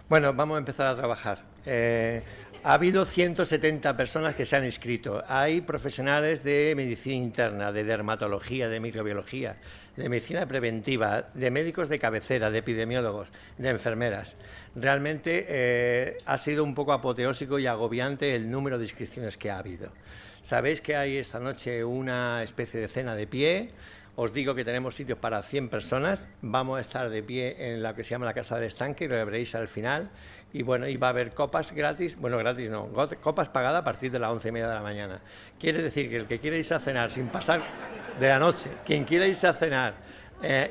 Bueno, vamos a empezar a trabajar. Ha habido 170 personas que se han inscrito. Hay profesionales de medicina interna, de dermatología, de microbiología, de medicina preventiva, de médicos de cabecera, de epidemiólogos, de enfermeras. Realmente ha sido un poco apoteósico y agobiante el número de inscripciones que ha habido. Sabéis que hay esta noche una especie de cena de pie. Os digo que tenemos sitios para 100 personas. Vamos a estar de pie en la que se llama la Casa del Estanque, y lo veréis al final. Y bueno, y va a haber copas gratis, bueno, gratis no, copas pagadas a partir de las 11:30 de la mañana. Quiere decir que el que quiera irse a cenar sin pasar de la noche, quien quiera irse a cenar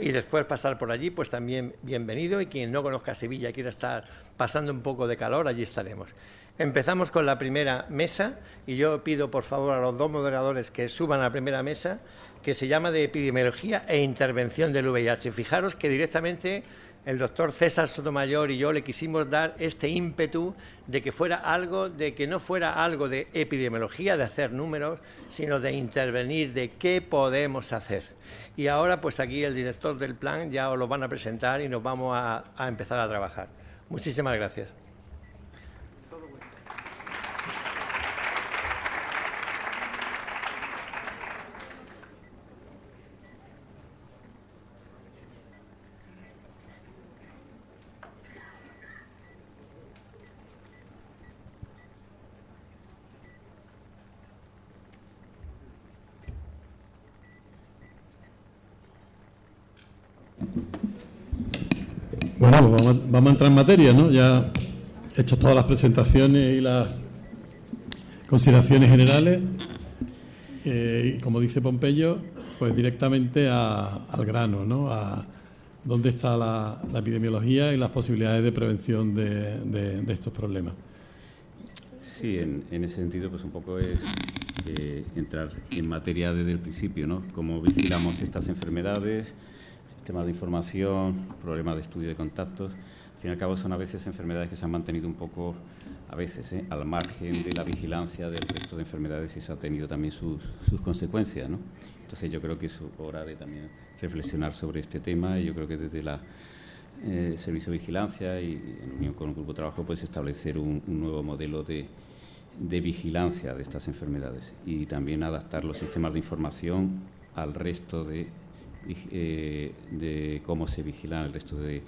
y después pasar por allí, pues también bienvenido. Y quien no conozca Sevilla y quiera estar pasando un poco de calor, allí estaremos. Empezamos con la primera mesa y yo pido por favor a los dos moderadores que suban a la primera mesa, que se llama de epidemiología e intervención del VIH. Fijaros que directamente el doctor César Sotomayor y yo le quisimos dar este ímpetu de que fuera algo, de que no fuera algo de epidemiología, de hacer números, sino de intervenir, de qué podemos hacer. Y ahora pues aquí el director del plan ya os lo van a presentar y nos vamos a empezar a trabajar. Muchísimas gracias. Bueno, pues vamos a entrar en materia, ¿no? Ya hechas todas las presentaciones y las consideraciones generales, y como dice Pompeyo, pues directamente al grano, ¿no? A dónde está la epidemiología y las posibilidades de prevención de estos problemas. Sí, en ese sentido, pues un poco es entrar en materia desde el principio, ¿no? Cómo vigilamos estas enfermedades, sistemas de información, problemas de estudio de contactos. Al fin y al cabo son a veces enfermedades que se han mantenido un poco, a veces, al margen de la vigilancia del resto de enfermedades, y eso ha tenido también sus consecuencias, ¿no? Entonces yo creo que es hora de también reflexionar sobre este tema, y yo creo que desde la Servicio de Vigilancia y en unión con un grupo de trabajo pues establecer un nuevo modelo de vigilancia de estas enfermedades, y también adaptar los sistemas de información al resto de cómo se vigilan el resto de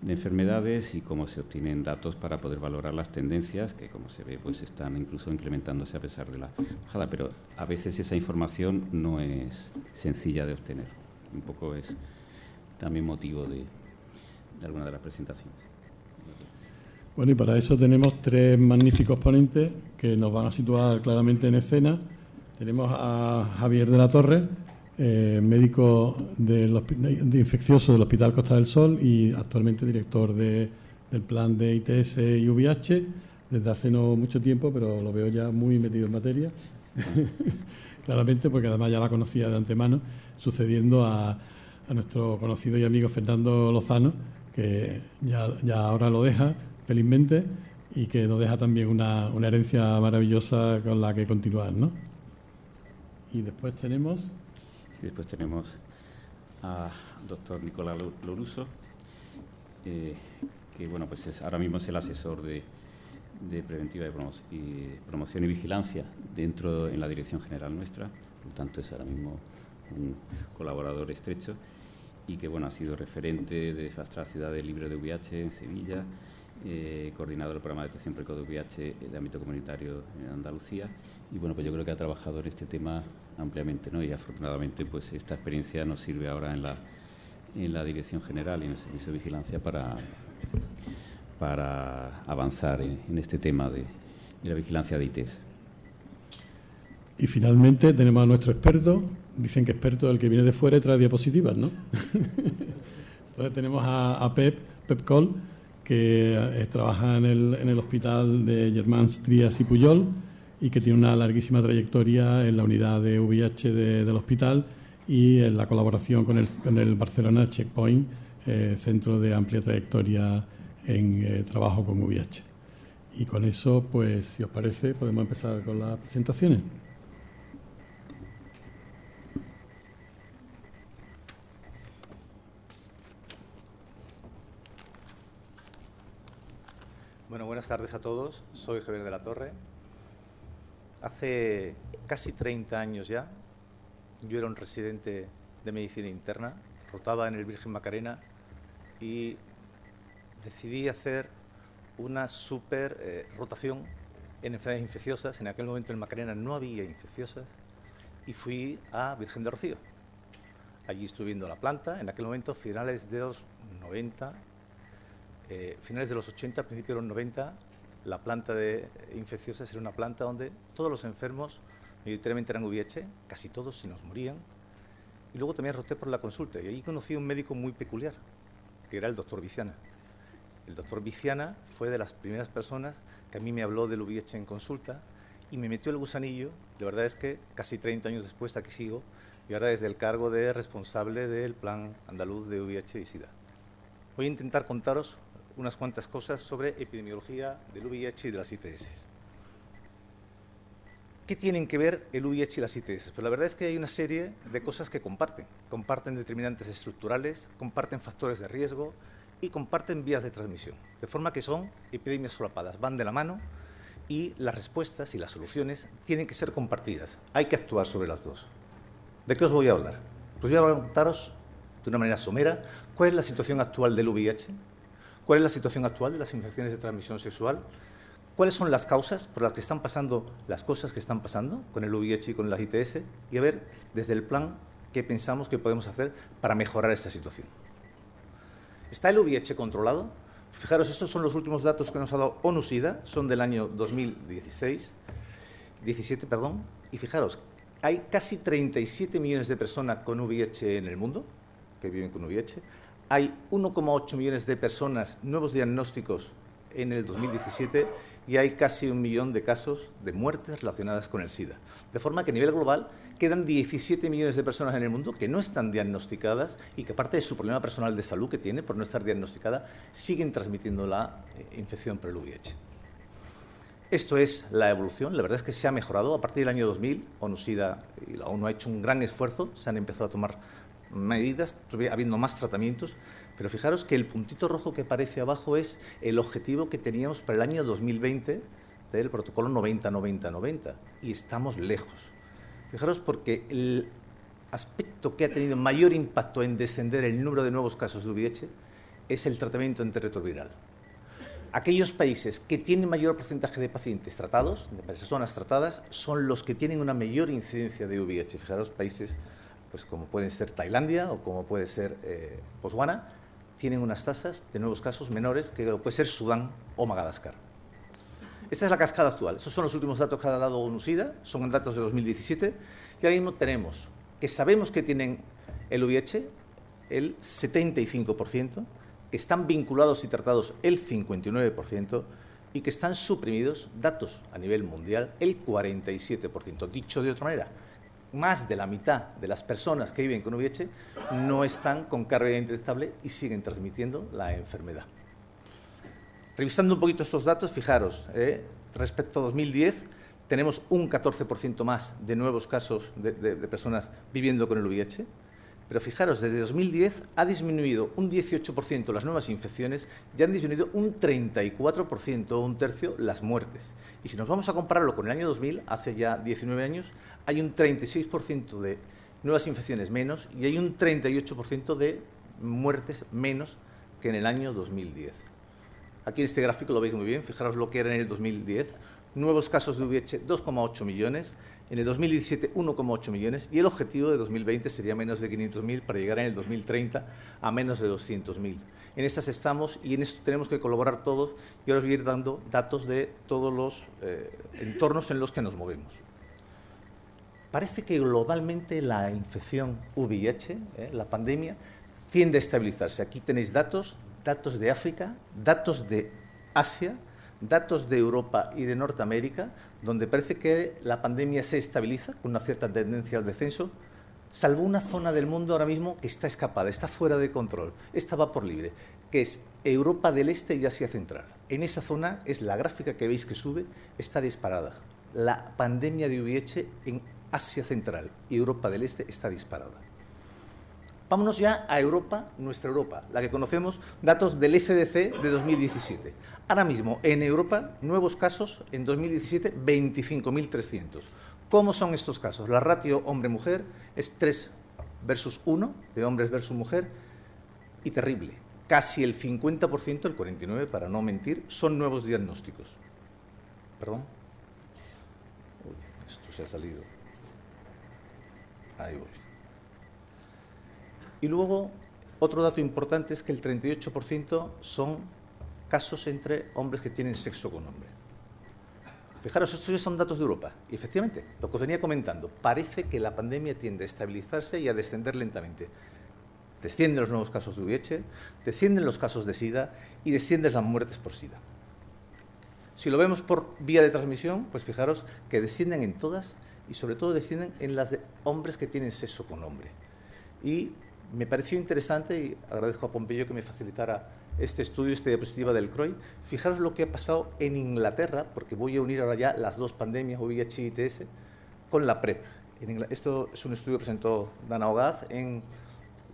enfermedades y cómo se obtienen datos para poder valorar las tendencias que, como se ve, pues están incluso incrementándose a pesar de la bajada, pero a veces esa información no es sencilla de obtener. Un poco es también motivo de alguna de las presentaciones. Bueno, y para eso tenemos tres magníficos ponentes que nos van a situar claramente en escena. Tenemos a Javier de la Torre, médico de infeccioso del Hospital Costa del Sol y actualmente director del plan de ITS y VIH desde hace no mucho tiempo, pero lo veo ya muy metido en materia, claramente, porque además ya la conocía de antemano, sucediendo a nuestro conocido y amigo Fernando Lozano, que ya ahora lo deja, felizmente, y que nos deja también una herencia maravillosa con la que continuar, ¿no? Y después tenemos... Sí, después tenemos a doctor Nicolás Loruso, que bueno, pues ahora mismo es el asesor de preventiva y promoción y vigilancia en la dirección general nuestra, por lo tanto es ahora mismo un colaborador estrecho, y que bueno, ha sido referente de Fast Track Ciudades Libres de VIH en Sevilla, coordinador del programa de detección precoz de VIH de ámbito comunitario en Andalucía, y bueno, pues yo creo que ha trabajado en este tema ampliamente, ¿no? Y afortunadamente pues esta experiencia nos sirve ahora en la dirección general y en el servicio de vigilancia para avanzar en este tema de la vigilancia de ITS. Y finalmente tenemos a nuestro experto. Dicen que experto es el que viene de fuera y trae diapositivas, ¿no? Entonces tenemos a Pep Col, que trabaja en el hospital de Germans, Trías y Pujol, y que tiene una larguísima trayectoria en la unidad de VIH del hospital y en la colaboración con el Barcelona Checkpoint, centro de amplia trayectoria en trabajo con VIH. Y con eso, pues, si os parece, podemos empezar con las presentaciones. Bueno, buenas tardes a todos. Soy Javier de la Torre. Hace casi 30 años ya, yo era un residente de medicina interna, rotaba en el Virgen Macarena y decidí hacer una super rotación en enfermedades infecciosas. En aquel momento en Macarena no había infecciosas y fui a Virgen de Rocío. Allí estuve viendo la planta, en aquel momento finales de los 90, finales de los 80, principios de los 90, la planta de infecciosas era una planta donde todos los enfermos mayoritariamente eran VIH, casi todos se nos morían. Y luego también roté por la consulta y allí conocí a un médico muy peculiar, que era el doctor Viciana. El doctor Viciana fue de las primeras personas que a mí me habló del VIH en consulta y me metió el gusanillo. La verdad es que casi 30 años después aquí sigo y ahora desde el cargo de responsable del Plan Andaluz de VIH y SIDA. Voy a intentar contaros unas cuantas cosas sobre epidemiología del VIH y de las ITS. ¿Qué tienen que ver el VIH y las ITS? Pues la verdad es que hay una serie de cosas que comparten. Comparten determinantes estructurales, comparten factores de riesgo y comparten vías de transmisión. De forma que son epidemias solapadas, van de la mano y las respuestas y las soluciones tienen que ser compartidas. Hay que actuar sobre las dos. ¿De qué os voy a hablar? Pues voy a contaros de una manera somera cuál es la situación actual del VIH, cuál es la situación actual de las infecciones de transmisión sexual, cuáles son las causas por las que están pasando las cosas que están pasando con el VIH y con las ITS y a ver desde el plan qué pensamos que podemos hacer para mejorar esta situación. ¿Está el VIH controlado? Fijaros, estos son los últimos datos que nos ha dado ONU-SIDA, son del año 17, y fijaros, hay casi 37 millones de personas con VIH en el mundo, que viven con VIH. Hay 1,8 millones de personas, nuevos diagnósticos en el 2017, y hay casi 1 millón de casos de muertes relacionadas con el SIDA. De forma que a nivel global quedan 17 millones de personas en el mundo que no están diagnosticadas y que, aparte de su problema personal de salud que tiene por no estar diagnosticada, siguen transmitiendo la infección por el VIH. Esto es la evolución. La verdad es que se ha mejorado. A partir del año 2000, ONU-SIDA y la ONU ha hecho un gran esfuerzo, se han empezado a tomar medidas, habiendo más tratamientos, pero fijaros que el puntito rojo que aparece abajo es el objetivo que teníamos para el año 2020 del protocolo 90-90-90 y estamos lejos. Fijaros porque el aspecto que ha tenido mayor impacto en descender el número de nuevos casos de VIH es el tratamiento antirretroviral. Aquellos países que tienen mayor porcentaje de pacientes tratados, de personas tratadas, son los que tienen una mayor incidencia de VIH. Fijaros, países pues como pueden ser Tailandia o como puede ser Botswana, tienen unas tasas de nuevos casos menores que puede ser Sudán o Madagascar. Esta es la cascada actual. Estos son los últimos datos que ha dado ONU-SIDA, son datos de 2017, y ahora mismo tenemos que sabemos que tienen el VIH el 75%, que están vinculados y tratados el 59% y que están suprimidos, datos a nivel mundial, el 47%. Dicho de otra manera, más de la mitad de las personas que viven con VIH no están con carga indetectable y siguen transmitiendo la enfermedad. Revisando un poquito estos datos, fijaros, respecto a 2010, tenemos un 14% más de nuevos casos de personas viviendo con el VIH, pero fijaros, desde 2010 ha disminuido un 18% las nuevas infecciones y han disminuido un 34%, un tercio, las muertes. Y si nos vamos a compararlo con el año 2000, hace ya 19 años, hay un 36% de nuevas infecciones menos y hay un 38% de muertes menos que en el año 2010. Aquí en este gráfico lo veis muy bien, fijaros lo que era en el 2010, nuevos casos de VIH 2,8 millones, en el 2017 1,8 millones y el objetivo de 2020 sería menos de 500.000 para llegar en el 2030 a menos de 200.000. En estas estamos y en esto tenemos que colaborar todos y ahora os voy a ir dando datos de todos los entornos en los que nos movemos. Parece que globalmente la infección VIH, la pandemia, tiende a estabilizarse. Aquí tenéis datos de África, datos de Asia, datos de Europa y de Norteamérica, donde parece que la pandemia se estabiliza con una cierta tendencia al descenso, salvo una zona del mundo ahora mismo que está escapada, está fuera de control, esta va por libre, que es Europa del Este y Asia Central. En esa zona es la gráfica que veis que sube, está disparada. La pandemia de VIH en Asia Central y Europa del Este está disparada. Vámonos ya a Europa, nuestra Europa, la que conocemos, datos del ECDC de 2017. Ahora mismo, en Europa, nuevos casos en 2017, 25.300. ¿Cómo son estos casos? La ratio hombre-mujer es 3 versus 1, de hombres versus mujer, y terrible. Casi el 50%, el 49%, para no mentir, son nuevos diagnósticos. ¿Perdón? Uy, esto se ha salido. Ahí voy. Y luego, otro dato importante es que el 38% son casos entre hombres que tienen sexo con hombre. Fijaros, estos ya son datos de Europa. Y efectivamente, lo que os venía comentando, parece que la pandemia tiende a estabilizarse y a descender lentamente. Descienden los nuevos casos de VIH, descienden los casos de SIDA y descienden las muertes por SIDA. Si lo vemos por vía de transmisión, pues fijaros que descienden en todas y sobre todo descienden en las de hombres que tienen sexo con hombre. Y me pareció interesante, y agradezco a Pompeyo que me facilitara este estudio, esta diapositiva del CROI. Fijaros lo que ha pasado en Inglaterra, porque voy a unir ahora ya las dos pandemias, VIH y ITS, con la PrEP. Esto es un estudio que presentó Dana Ogaz en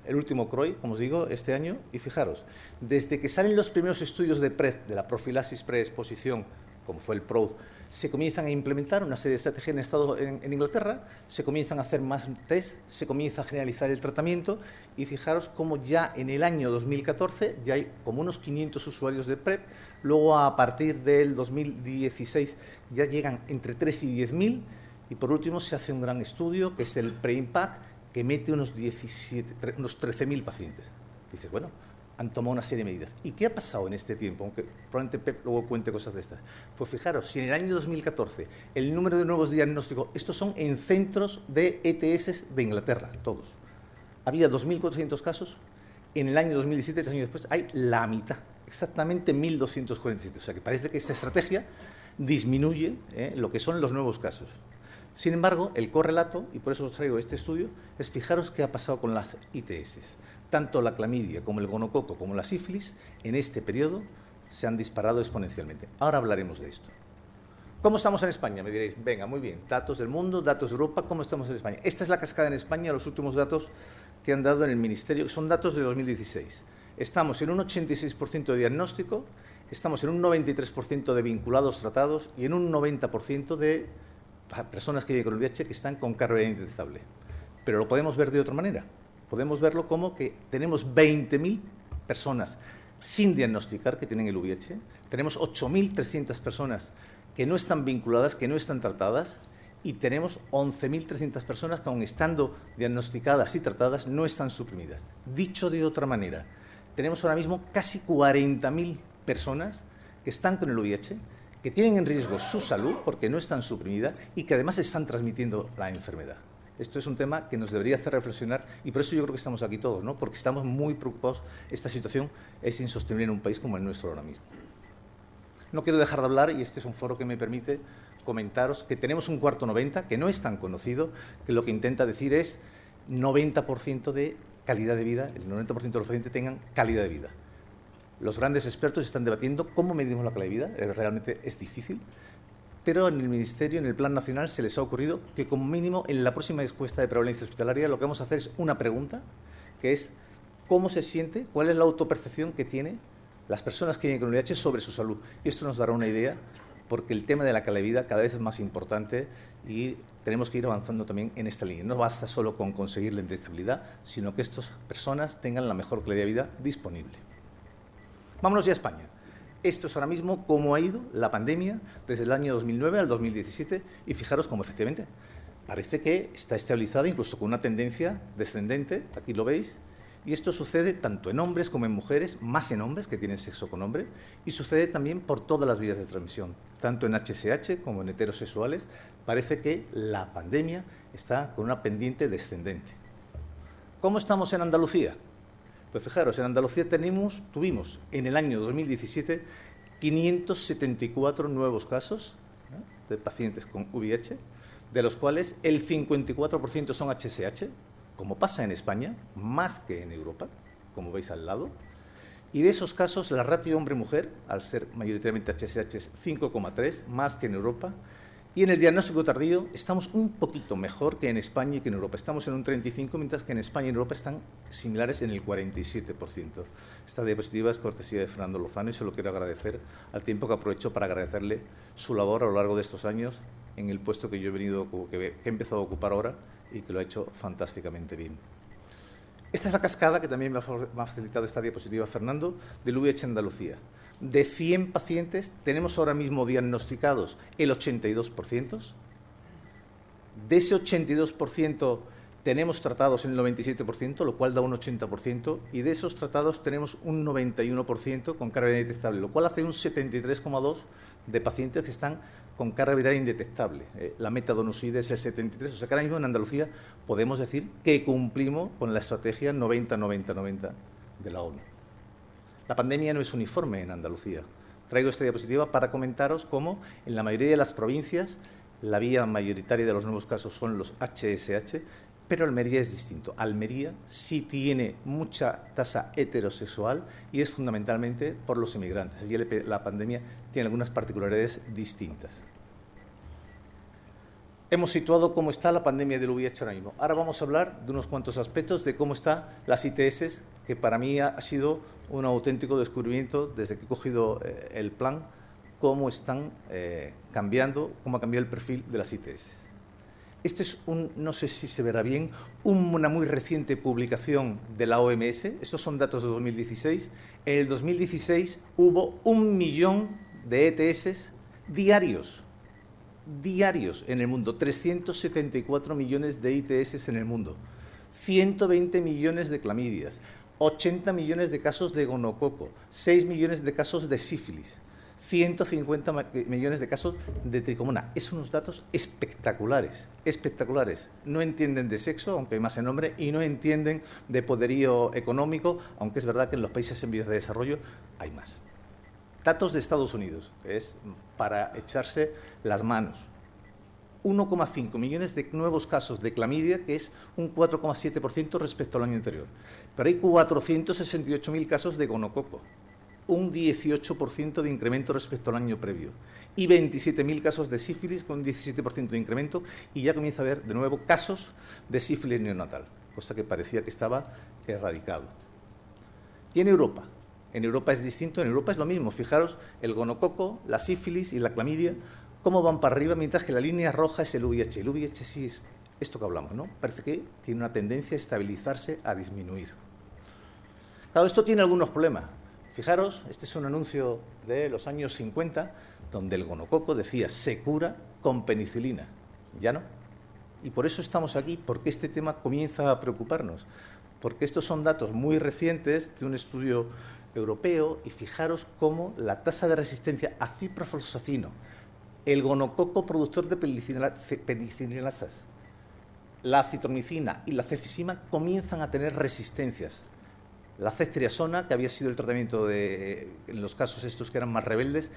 el último CROI, como os digo, este año. Y fijaros, desde que salen los primeros estudios de PrEP, de la profilaxis preexposición, como fue el PROUD, se comienzan a implementar una serie de estrategias en Inglaterra, se comienzan a hacer más test, se comienza a generalizar el tratamiento y fijaros cómo ya en el año 2014 ya hay como unos 500 usuarios de PrEP, luego a partir del 2016 ya llegan entre 3 y 10.000 y por último se hace un gran estudio que es el PREIMPACT que mete unos 13.000 pacientes. Dices, bueno, han tomado una serie de medidas. ¿Y qué ha pasado en este tiempo? Aunque probablemente Pep luego cuente cosas de estas. Pues fijaros, si en el año 2014 el número de nuevos diagnósticos, estos son en centros de ETS de Inglaterra, todos, había 2.400 casos, en el año 2017, 3 años después, hay la mitad, exactamente 1.247. O sea que parece que esta estrategia disminuye lo que son los nuevos casos. Sin embargo, el correlato, y por eso os traigo este estudio, es fijaros qué ha pasado con las ITS. Tanto la clamidia como el gonococo como la sífilis, en este periodo, se han disparado exponencialmente. Ahora hablaremos de esto. ¿Cómo estamos en España? Me diréis, venga, muy bien, datos del mundo, datos de Europa, ¿cómo estamos en España? Esta es la cascada en España, los últimos datos que han dado en el Ministerio, que son datos de 2016. Estamos en un 86% de diagnóstico, estamos en un 93% de vinculados tratados y en un 90% de personas que llegan con el VIH que están con carga indetectable. Pero lo podemos ver de otra manera. Podemos verlo como que tenemos 20.000 personas sin diagnosticar que tienen el VIH, tenemos 8.300 personas que no están vinculadas, que no están tratadas, y tenemos 11.300 personas que, aun estando diagnosticadas y tratadas, no están suprimidas. Dicho de otra manera, tenemos ahora mismo casi 40.000 personas que están con el VIH, que tienen en riesgo su salud porque no están suprimidas y que además están transmitiendo la enfermedad. Esto es un tema que nos debería hacer reflexionar y por eso yo creo que estamos aquí todos, ¿no? Porque estamos muy preocupados. Esta situación es insostenible en un país como el nuestro ahora mismo. No quiero dejar de hablar, y este es un foro que me permite comentaros que tenemos un cuarto 90, que no es tan conocido, que lo que intenta decir es 90% de calidad de vida, el 90% de los pacientes tengan calidad de vida. Los grandes expertos están debatiendo cómo medimos la calidad de vida, realmente es difícil, pero en el Ministerio, en el Plan Nacional, se les ha ocurrido que como mínimo en la próxima encuesta de prevalencia hospitalaria lo que vamos a hacer es una pregunta, que es cómo se siente, cuál es la autopercepción que tienen las personas que viven con VIH sobre su salud. Y esto nos dará una idea, porque el tema de la calidad de vida cada vez es más importante y tenemos que ir avanzando también en esta línea. No basta solo con conseguir la indetectabilidad, sino que estas personas tengan la mejor calidad de vida disponible. Vámonos ya a España. Esto es ahora mismo cómo ha ido la pandemia desde el año 2009 al 2017 y fijaros cómo efectivamente parece que está estabilizada, incluso con una tendencia descendente, aquí lo veis, y esto sucede tanto en hombres como en mujeres, más en hombres que tienen sexo con hombre, y sucede también por todas las vías de transmisión, tanto en HSH como en heterosexuales. Parece que la pandemia está con una pendiente descendente. ¿Cómo estamos en Andalucía? Pues fijaros, en Andalucía tuvimos en el año 2017 574 nuevos casos de pacientes con VIH, de los cuales el 54% son HSH, como pasa en España, más que en Europa, como veis al lado. Y de esos casos, la ratio hombre-mujer, al ser mayoritariamente HSH, es 5,3, más que en Europa. Y en el diagnóstico tardío estamos un poquito mejor que en España y que en Europa. Estamos en un 35%, mientras que en España y en Europa están similares en el 47%. Esta diapositiva es cortesía de Fernando Lozano y se lo quiero agradecer al tiempo que aprovecho para agradecerle su labor a lo largo de estos años en el puesto que yo que he empezado a ocupar ahora y que lo ha hecho fantásticamente bien. Esta es la cascada que también me ha facilitado esta diapositiva Fernando, del VIH Andalucía. De 100 pacientes tenemos ahora mismo diagnosticados el 82%. De ese 82% tenemos tratados en el 97%, lo cual da un 80%, y de esos tratados tenemos un 91% con carga viral indetectable, lo cual hace un 73,2% de pacientes que están con carga viral indetectable. La metadonoside es el 73%, o sea que ahora mismo en Andalucía podemos decir que cumplimos con la estrategia 90-90-90 de la ONU. La pandemia no es uniforme en Andalucía. Traigo esta diapositiva para comentaros cómo en la mayoría de las provincias la vía mayoritaria de los nuevos casos son los HSH, pero Almería es distinto. Almería sí tiene mucha tasa heterosexual y es fundamentalmente por los inmigrantes. Allí la pandemia tiene algunas particularidades distintas. Hemos situado cómo está la pandemia del VIH ahora mismo. Ahora vamos a hablar de unos cuantos aspectos de cómo están las ITS, que para mí ha sido un auténtico descubrimiento desde que he cogido el plan, cómo están cambiando, cómo ha cambiado el perfil de las ITS. Esto es no sé si se verá bien, una muy reciente publicación de la OMS. Estos son datos de 2016. En el 2016 hubo 1 millón de ETS diarios en el mundo, 374 millones de ITS en el mundo, 120 millones de clamidias, 80 millones de casos de gonococo, 6 millones de casos de sífilis, 150 millones de casos de tricomona. Es unos datos espectaculares, espectaculares. No entienden de sexo, aunque hay más en hombre, y no entienden de poderío económico, aunque es verdad que en los países en vías de desarrollo hay más. Datos de Estados Unidos, es para echarse las manos. 1,5 millones de nuevos casos de clamidia, que es un 4,7% respecto al año anterior. Pero hay 468.000 casos de gonococo, un 18% de incremento respecto al año previo, y 27.000 casos de sífilis con un 17% de incremento, y ya comienza a haber de nuevo casos de sífilis neonatal, cosa que parecía que estaba erradicado. Y en Europa es distinto, en Europa es lo mismo. Fijaros, el gonococo, la sífilis y la clamidia, cómo van para arriba, mientras que la línea roja es el VIH. El VIH sí es esto que hablamos, ¿no? Parece que tiene una tendencia a estabilizarse, a disminuir. Claro, esto tiene algunos problemas. Fijaros, este es un anuncio de los años 50, donde el gonococo decía, se cura con penicilina. Ya no. Y por eso estamos aquí, porque este tema comienza a preocuparnos. Porque estos son datos muy recientes de un estudio europeo, y fijaros cómo la tasa de resistencia a ciprofloxacino, el gonococo productor de penicilinasas, la acitromicina y la cefixima comienzan a tener resistencias. La ceftriaxona, que había sido el tratamiento en los casos estos que eran más rebeldes,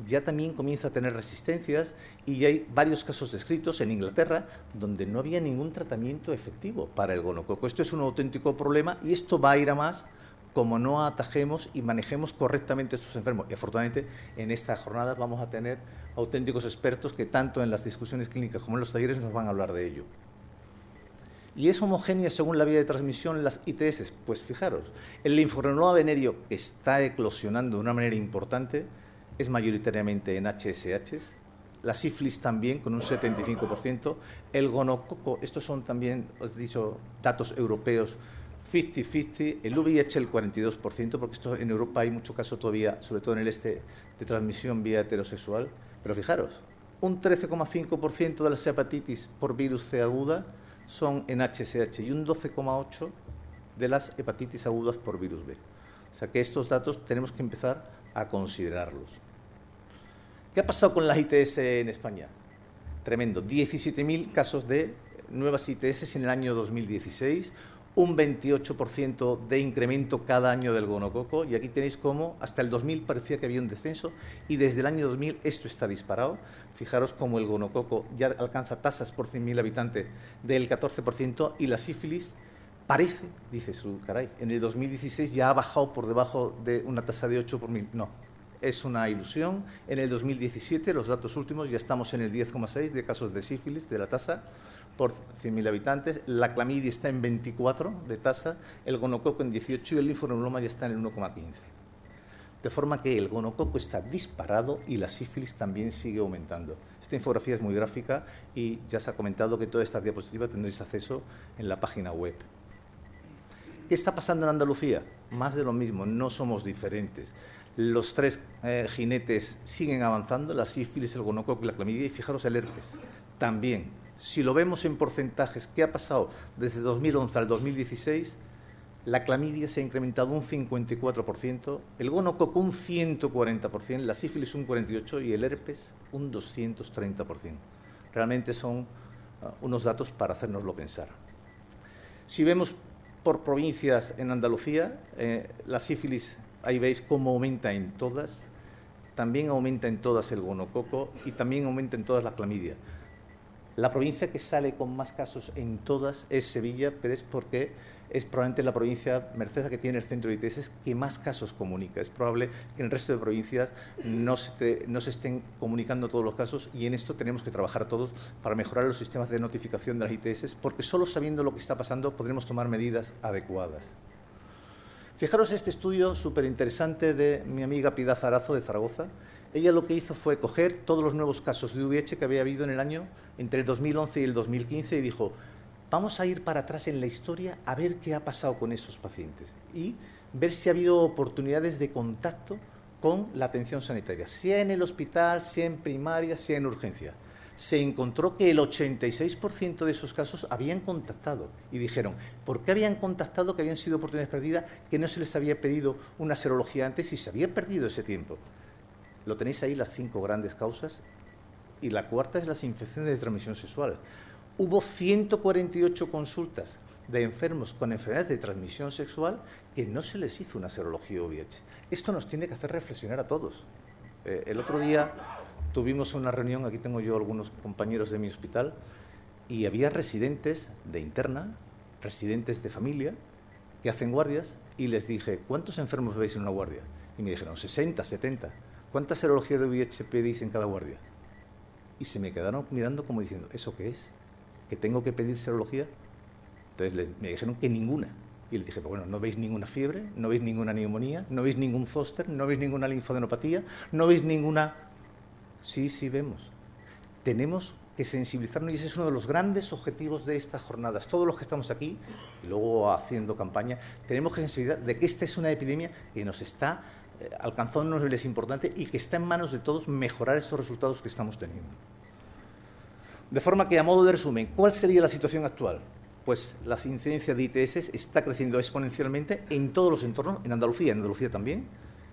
ya también comienza a tener resistencias, y ya hay varios casos descritos en Inglaterra donde no había ningún tratamiento efectivo para el gonococo. Esto es un auténtico problema y esto va a ir a más como no atajemos y manejemos correctamente a estos enfermos. Y afortunadamente en esta jornada vamos a tener auténticos expertos que tanto en las discusiones clínicas como en los talleres nos van a hablar de ello. ¿Y es homogénea según la vía de transmisión las ITS? Pues fijaros, el linforanuloma venéreo, que está eclosionando de una manera importante, es mayoritariamente en HSH, la sífilis también con un 75%, el gonococo, estos son también, os he dicho, datos europeos, 50-50, el VIH el 42%, porque esto en Europa hay mucho caso todavía, sobre todo en el este, de transmisión vía heterosexual. Pero fijaros, un 13,5% de las hepatitis por virus C aguda son en HSH y un 12,8% de las hepatitis agudas por virus B. O sea que estos datos tenemos que empezar a considerarlos. ¿Qué ha pasado con las ITS en España? Tremendo, 17.000 casos de nuevas ITS en el año 2016, un 28% de incremento cada año del gonococo, y aquí tenéis cómo hasta el 2000 parecía que había un descenso, y desde el año 2000 esto está disparado. Fijaros cómo el gonococo ya alcanza tasas por 100.000 habitantes del 14%, y la sífilis parece, dice su caray, en el 2016 ya ha bajado por debajo de una tasa de 8 por 1000. No, es una ilusión. En el 2017, los datos últimos, ya estamos en el 10,6 de casos de sífilis, de la tasa, por 100.000 habitantes. La clamidia está en 24 de tasa, el gonococo en 18 y el linfoneuroma ya está en el 1,15. De forma que el gonococo está disparado y la sífilis también sigue aumentando. Esta infografía es muy gráfica y ya se ha comentado que toda esta diapositiva tendréis acceso en la página web. ¿Qué está pasando en Andalucía? Más de lo mismo, no somos diferentes. Los tres jinetes siguen avanzando, la sífilis, el gonococo y la clamidia, y fijaros el herpes. También, si lo vemos en porcentajes, ¿qué ha pasado desde 2011 al 2016? La clamidia se ha incrementado un 54%, el gonococo un 140%, la sífilis un 48% y el herpes un 230%. Realmente son unos datos para hacérnoslo pensar. Si vemos por provincias en Andalucía, la sífilis, ahí veis cómo aumenta en todas, también aumenta en todas el gonococo y también aumenta en todas la clamidia. La provincia que sale con más casos en todas es Sevilla, pero es porque es probablemente la provincia, merced a que tiene el centro de ITS, que más casos comunica. Es probable que en el resto de provincias no se estén comunicando todos los casos y en esto tenemos que trabajar todos para mejorar los sistemas de notificación de las ITS, porque solo sabiendo lo que está pasando podremos tomar medidas adecuadas. Fijaros este estudio súper interesante de mi amiga Piedad Zarazo de Zaragoza. Ella lo que hizo fue coger todos los nuevos casos de VIH que había habido en el año entre el 2011 y el 2015 y dijo, vamos a ir para atrás en la historia a ver qué ha pasado con esos pacientes y ver si ha habido oportunidades de contacto con la atención sanitaria, sea en el hospital, sea en primaria, sea en urgencia. Se encontró que el 86% de esos casos habían contactado y dijeron, ¿por qué habían contactado? Que habían sido oportunidades perdidas, que no se les había pedido una serología antes y se había perdido ese tiempo. Lo tenéis ahí, las 5 grandes causas, y la cuarta es las infecciones de transmisión sexual. Hubo 148 consultas de enfermos con enfermedades de transmisión sexual que no se les hizo una serología VIH. Esto nos tiene que hacer reflexionar a todos. El otro día tuvimos una reunión, aquí tengo yo algunos compañeros de mi hospital, y había residentes de interna, residentes de familia, que hacen guardias, y les dije, ¿cuántos enfermos veis en una guardia? Y me dijeron, 60, 70. ¿Cuántas serologías de VIH pedís en cada guardia? Y se me quedaron mirando como diciendo, ¿eso qué es? ¿Que tengo que pedir serología? Entonces me dijeron que ninguna. Y les dije, pero bueno, ¿no veis ninguna fiebre? ¿No veis ninguna neumonía? ¿No veis ningún zóster? ¿No veis ninguna linfadenopatía? ¿No veis ninguna...? Sí, sí vemos. Tenemos que sensibilizarnos y ese es uno de los grandes objetivos de estas jornadas. Todos los que estamos aquí, y luego haciendo campaña, tenemos que sensibilizar de que esta es una epidemia que nos está alcanzando unos niveles importantes y que está en manos de todos mejorar estos resultados que estamos teniendo. De forma que, a modo de resumen, ¿cuál sería la situación actual? Pues la incidencia de ITS está creciendo exponencialmente en todos los entornos, en Andalucía también,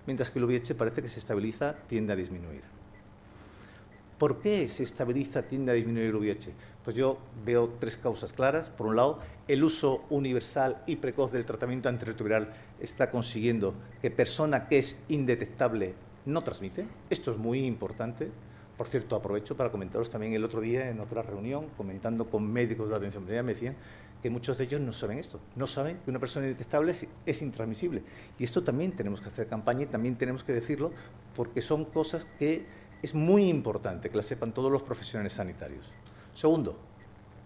mientras que el VIH parece que se estabiliza, tiende a disminuir. ¿Por qué se estabiliza, tiende a disminuir el VIH? Pues yo veo 3 causas claras. Por un lado, el uso universal y precoz del tratamiento antirretroviral está consiguiendo que persona que es indetectable no transmite. Esto es muy importante. Por cierto, aprovecho para comentaros también el otro día en otra reunión, comentando con médicos de la atención primaria, me decían que muchos de ellos no saben esto, no saben que una persona indetectable es intransmisible. Y esto también tenemos que hacer campaña y también tenemos que decirlo porque son cosas que es muy importante que las sepan todos los profesionales sanitarios. Segundo,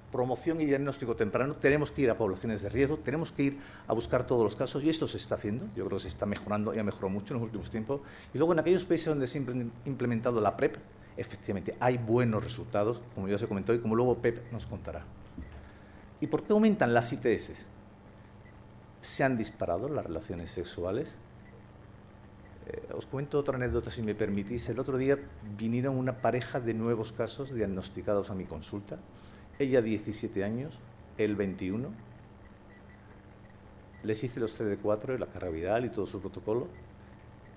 promoción y diagnóstico temprano. Tenemos que ir a poblaciones de riesgo, tenemos que ir a buscar todos los casos y esto se está haciendo. Yo creo que se está mejorando y ha mejorado mucho en los últimos tiempos. Y luego en aquellos países donde se ha implementado la PrEP, efectivamente hay buenos resultados, como ya se comentó y como luego Pep nos contará. ¿Y por qué aumentan las ITS? Se han disparado las relaciones sexuales. Os cuento otra anécdota, si me permitís. El otro día vinieron una pareja de nuevos casos diagnosticados a mi consulta. Ella 17 años, él 21. Les hice los CD4, la carga viral y todo su protocolo.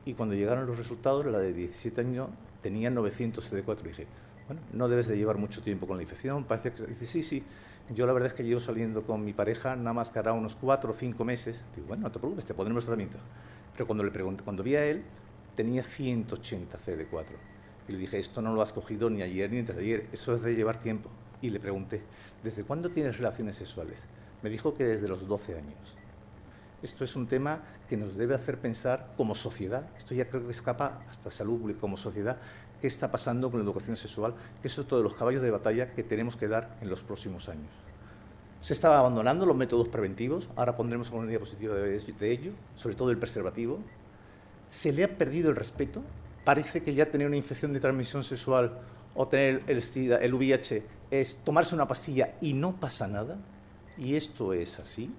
Y cuando llegaron los resultados, la de 17 años tenía 900 CD4. Y dije, bueno, no debes de llevar mucho tiempo con la infección. Parece que... Dice, sí, sí. Yo la verdad es que llevo saliendo con mi pareja nada más que hará unos 4 o 5 meses. Digo, bueno, no te preocupes, te pondremos tratamiento. Pero cuando le pregunté, cuando vi a él, tenía 180 CD4. Y le dije, esto no lo has cogido ni ayer ni antes de ayer, eso es de llevar tiempo. Y le pregunté, ¿desde cuándo tienes relaciones sexuales? Me dijo que desde los 12 años. Esto es un tema que nos debe hacer pensar como sociedad. Esto ya creo que escapa hasta salud pública como sociedad. ¿Qué está pasando con la educación sexual? Que es otro de los caballos de batalla que tenemos que dar en los próximos años. Se estaba abandonando los métodos preventivos, ahora pondremos una diapositiva de ello, sobre todo el preservativo. Se le ha perdido el respeto. Parece que ya tener una infección de transmisión sexual o tener el SIDA, el VIH, es tomarse una pastilla y no pasa nada. Y esto es así.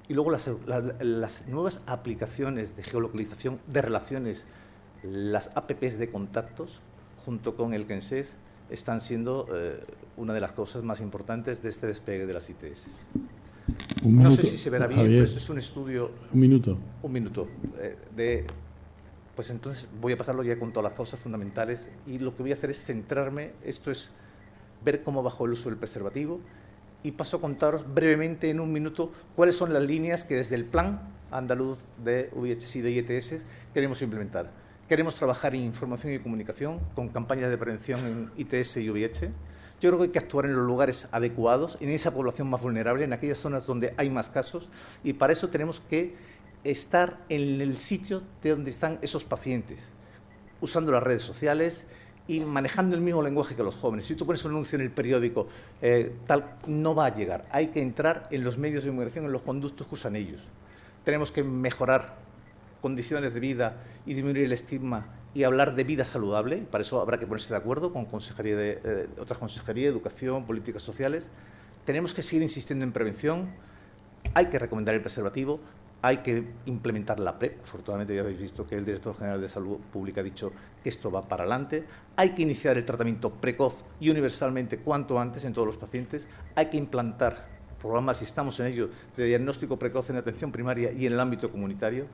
Y luego las nuevas aplicaciones de geolocalización de relaciones, las APPs de contactos, junto con el CNSES, están siendo una de las cosas más importantes de este despegue de las ITS. No sé si se verá bien, pero esto es un estudio... Un minuto. Un minuto. Pues entonces voy a pasarlo ya con todas las causas fundamentales y lo que voy a hacer es centrarme, esto es ver cómo bajó el uso del preservativo y paso a contaros brevemente en un minuto cuáles son las líneas que desde el Plan Andaluz de VIH-Sida y ITS queremos implementar. Queremos trabajar en información y comunicación con campañas de prevención en ITS y VIH. Yo creo que hay que actuar en los lugares adecuados, en esa población más vulnerable, en aquellas zonas donde hay más casos, y para eso tenemos que estar en el sitio de donde están esos pacientes, usando las redes sociales y manejando el mismo lenguaje que los jóvenes. Si tú pones un anuncio en el periódico, tal, no va a llegar. Hay que entrar en los medios de comunicación, en los conductos que usan ellos. Tenemos que mejorar condiciones de vida y disminuir el estigma y hablar de vida saludable. Para eso habrá que ponerse de acuerdo con otras consejerías, educación, políticas sociales. Tenemos que seguir insistiendo en prevención. Hay que recomendar el preservativo. Hay que implementar la PrEP. Afortunadamente ya habéis visto que el director general de Salud Pública ha dicho que esto va para adelante. Hay que iniciar el tratamiento precoz y universalmente cuanto antes en todos los pacientes. Hay que implantar programas, y estamos en ello, de diagnóstico precoz en atención primaria y en el ámbito comunitario.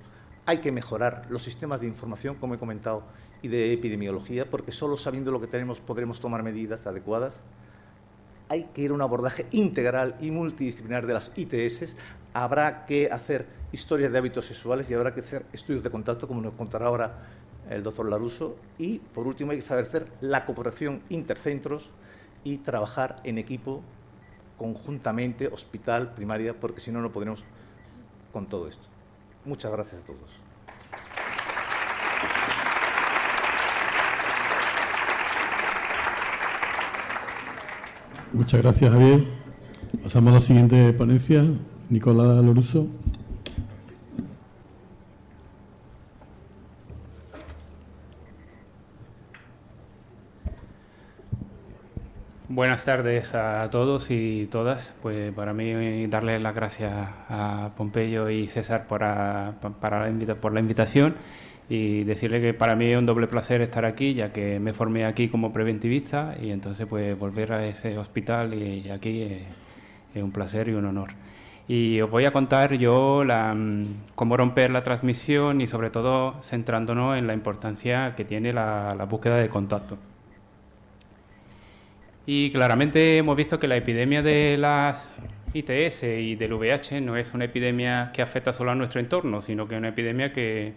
Hay que mejorar los sistemas de información, como he comentado, y de epidemiología, porque solo sabiendo lo que tenemos podremos tomar medidas adecuadas. Hay que ir a un abordaje integral y multidisciplinar de las ITS. Habrá que hacer historias de hábitos sexuales y habrá que hacer estudios de contacto, como nos contará ahora el doctor Laruso. Y, por último, hay que favorecer la cooperación intercentros y trabajar en equipo, conjuntamente, hospital, primaria, porque si no, no podremos con todo esto. Muchas gracias a todos. Muchas gracias, Javier. Pasamos a la siguiente ponencia. Nicolás Loruso. Buenas tardes a todos y todas. Pues para mí darle las gracias a Pompeyo y César por la invitación y decirle que para mí es un doble placer estar aquí, ya que me formé aquí como preventivista y entonces pues volver a ese hospital y aquí es un placer y un honor. Y os voy a contar yo cómo romper la transmisión y sobre todo centrándonos en la importancia que tiene la búsqueda de contacto. Y claramente hemos visto que la epidemia de las ITS y del VIH no es una epidemia que afecta solo a nuestro entorno, sino que es una epidemia que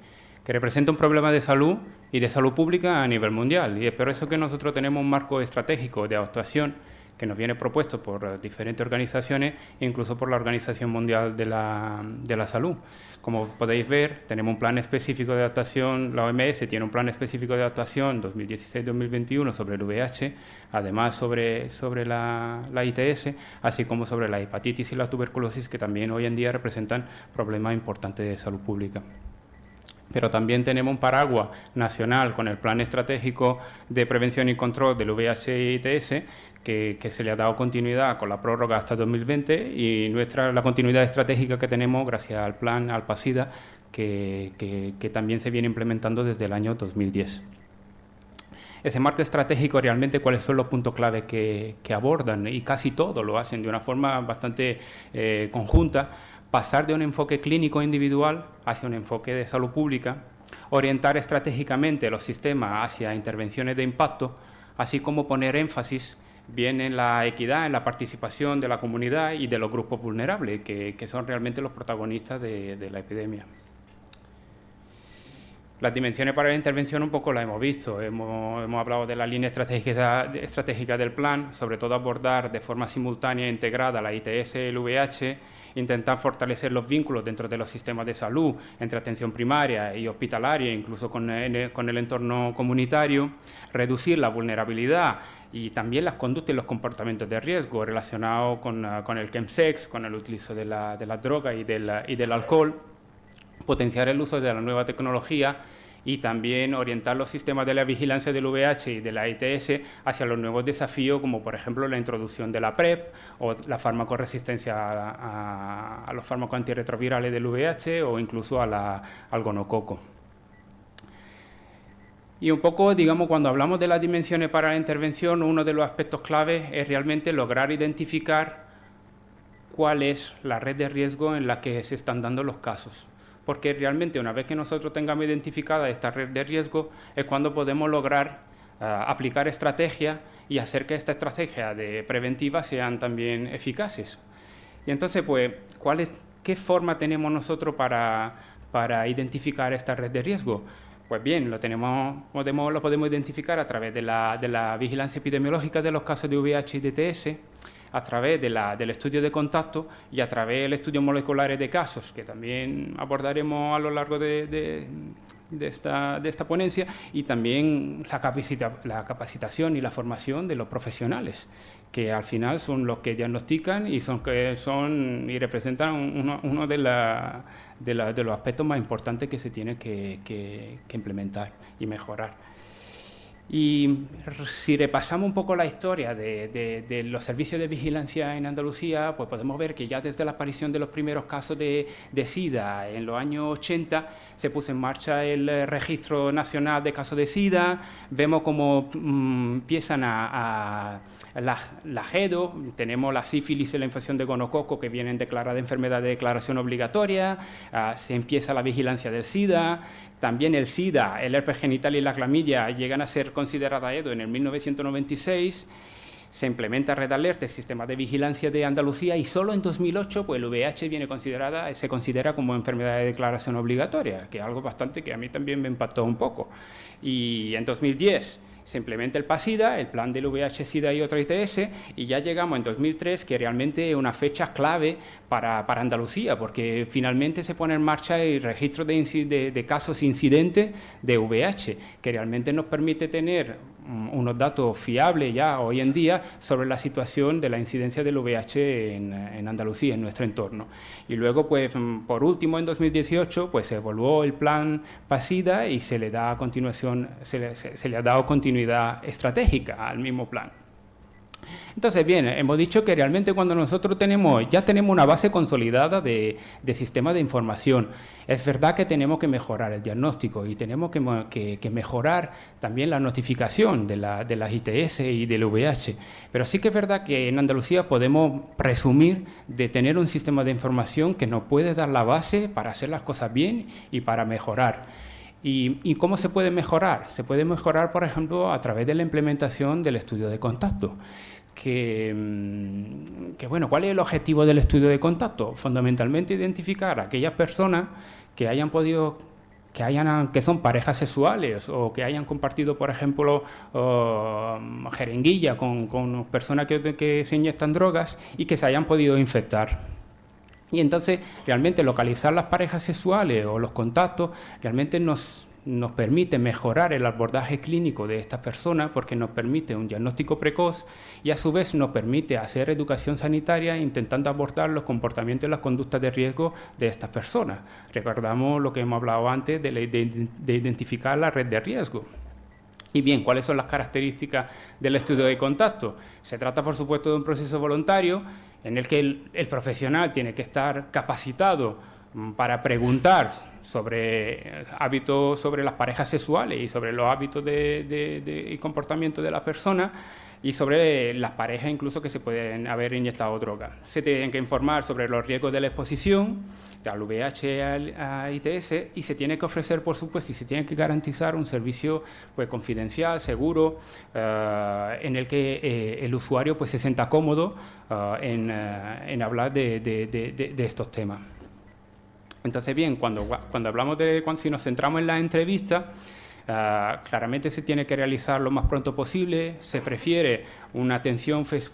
representa un problema de salud y de salud pública a nivel mundial. Y es por eso que nosotros tenemos un marco estratégico de actuación que nos viene propuesto por diferentes organizaciones, incluso por la Organización Mundial de la Salud. Como podéis ver, tenemos un plan específico de adaptación, la OMS tiene un plan específico de adaptación 2016-2021 sobre el VIH, además sobre la ITS, así como sobre la hepatitis y la tuberculosis, que también hoy en día representan problemas importantes de salud pública. Pero también tenemos un paraguas nacional con el Plan Estratégico de Prevención y Control del VIH y ITS, que se le ha dado continuidad con la prórroga hasta 2020 y la continuidad estratégica que tenemos gracias al plan Alpacida, que también se viene implementando desde el año 2010. Ese marco estratégico, realmente, ¿cuáles son los puntos clave que abordan? Y casi todos lo hacen de una forma bastante conjunta. Pasar de un enfoque clínico individual hacia un enfoque de salud pública, orientar estratégicamente los sistemas hacia intervenciones de impacto, así como poner énfasis bien en la equidad, en la participación de la comunidad y de los grupos vulnerables, que son realmente los protagonistas de la epidemia. Las dimensiones para la intervención un poco las hemos visto. Hemos hablado de la línea estratégica del plan, sobre todo abordar de forma simultánea e integrada la ITS y el VIH, intentar fortalecer los vínculos dentro de los sistemas de salud, entre atención primaria y hospitalaria, incluso con el entorno comunitario, reducir la vulnerabilidad y también las conductas y los comportamientos de riesgo relacionados con el chemsex, con el utilizo de la droga y del alcohol, potenciar el uso de la nueva tecnología y también orientar los sistemas de la vigilancia del VIH y de la ITS hacia los nuevos desafíos, como por ejemplo la introducción de la PrEP o la farmacoresistencia a los fármacos antirretrovirales del VIH o incluso al gonococo. Y un poco, digamos, cuando hablamos de las dimensiones para la intervención, uno de los aspectos claves es realmente lograr identificar cuál es la red de riesgo en la que se están dando los casos. Porque realmente una vez que nosotros tengamos identificada esta red de riesgo es cuando podemos lograr aplicar estrategias y hacer que estas estrategias preventivas sean también eficaces. Y entonces, pues, ¿qué forma tenemos nosotros para identificar esta red de riesgo? Pues bien, lo podemos identificar a través de la vigilancia epidemiológica de los casos de VIH y DTS, a través del estudio de contacto y a través del estudio molecular de casos, que también abordaremos a lo largo de esta ponencia, y también la capacitación y la formación de los profesionales, que al final son los que diagnostican y representan uno de los aspectos más importantes que se tiene que implementar y mejorar. Y si repasamos un poco la historia de los servicios de vigilancia en Andalucía, pues podemos ver que ya desde la aparición de los primeros casos de SIDA en los años 80 se puso en marcha el Registro Nacional de Casos de SIDA. Vemos cómo empiezan la GEDO, tenemos la sífilis y la infección de gonococo que vienen declaradas enfermedad de declaración obligatoria, se empieza la vigilancia del SIDA, también el SIDA, el herpes genital y la clamidia llegan a ser considerada EDO en el 1996, se implementa Red Alert, el sistema de vigilancia de Andalucía, y solo en 2008 pues, el VIH se considera como enfermedad de declaración obligatoria, que es algo bastante que a mí también me impactó un poco. Y en 2010 se implementa el PASIDA, el plan del VIH, SIDA y otra ITS, y ya llegamos en 2003, que realmente es una fecha clave para Andalucía, porque finalmente se pone en marcha el registro de casos incidentes de VIH, que realmente nos permite tener unos datos fiables ya hoy en día sobre la situación de la incidencia del VIH en Andalucía, en nuestro entorno. Y luego, pues, por último, en 2018, pues se evaluó el plan PASIDA y se le ha dado continuidad estratégica al mismo plan. Entonces, bien, hemos dicho que realmente cuando nosotros ya tenemos una base consolidada de sistemas de información, es verdad que tenemos que mejorar el diagnóstico y tenemos que mejorar también la notificación de las ITS y del VIH, pero sí que es verdad que en Andalucía podemos presumir de tener un sistema de información que nos puede dar la base para hacer las cosas bien y para mejorar. ¿Y cómo se puede mejorar? Se puede mejorar, por ejemplo, a través de la implementación del estudio de contacto. Bueno, ¿cuál es el objetivo del estudio de contacto? Fundamentalmente identificar a aquellas personas que son parejas sexuales o que hayan compartido, por ejemplo, jeringuilla con personas que se inyectan drogas y que se hayan podido infectar. Y entonces, realmente localizar las parejas sexuales o los contactos realmente nos permite mejorar el abordaje clínico de estas personas, porque nos permite un diagnóstico precoz y a su vez nos permite hacer educación sanitaria intentando abordar los comportamientos y las conductas de riesgo de estas personas. Recordamos lo que hemos hablado antes de identificar la red de riesgo. Y bien, ¿cuáles son las características del estudio de contacto? Se trata, por supuesto, de un proceso voluntario en el que el profesional tiene que estar capacitado para preguntar sobre hábitos sobre las parejas sexuales y sobre los hábitos y comportamiento de la persona y sobre las parejas incluso que se pueden haber inyectado droga. Se tienen que informar sobre los riesgos de la exposición al VIH a ITS y se tiene que ofrecer, por supuesto, y se tiene que garantizar un servicio pues confidencial, seguro, en el que el usuario pues se sienta cómodo en hablar de estos temas. Entonces, bien, cuando hablamos si nos centramos en la entrevista, Claramente se tiene que realizar lo más pronto posible, se prefiere una atención face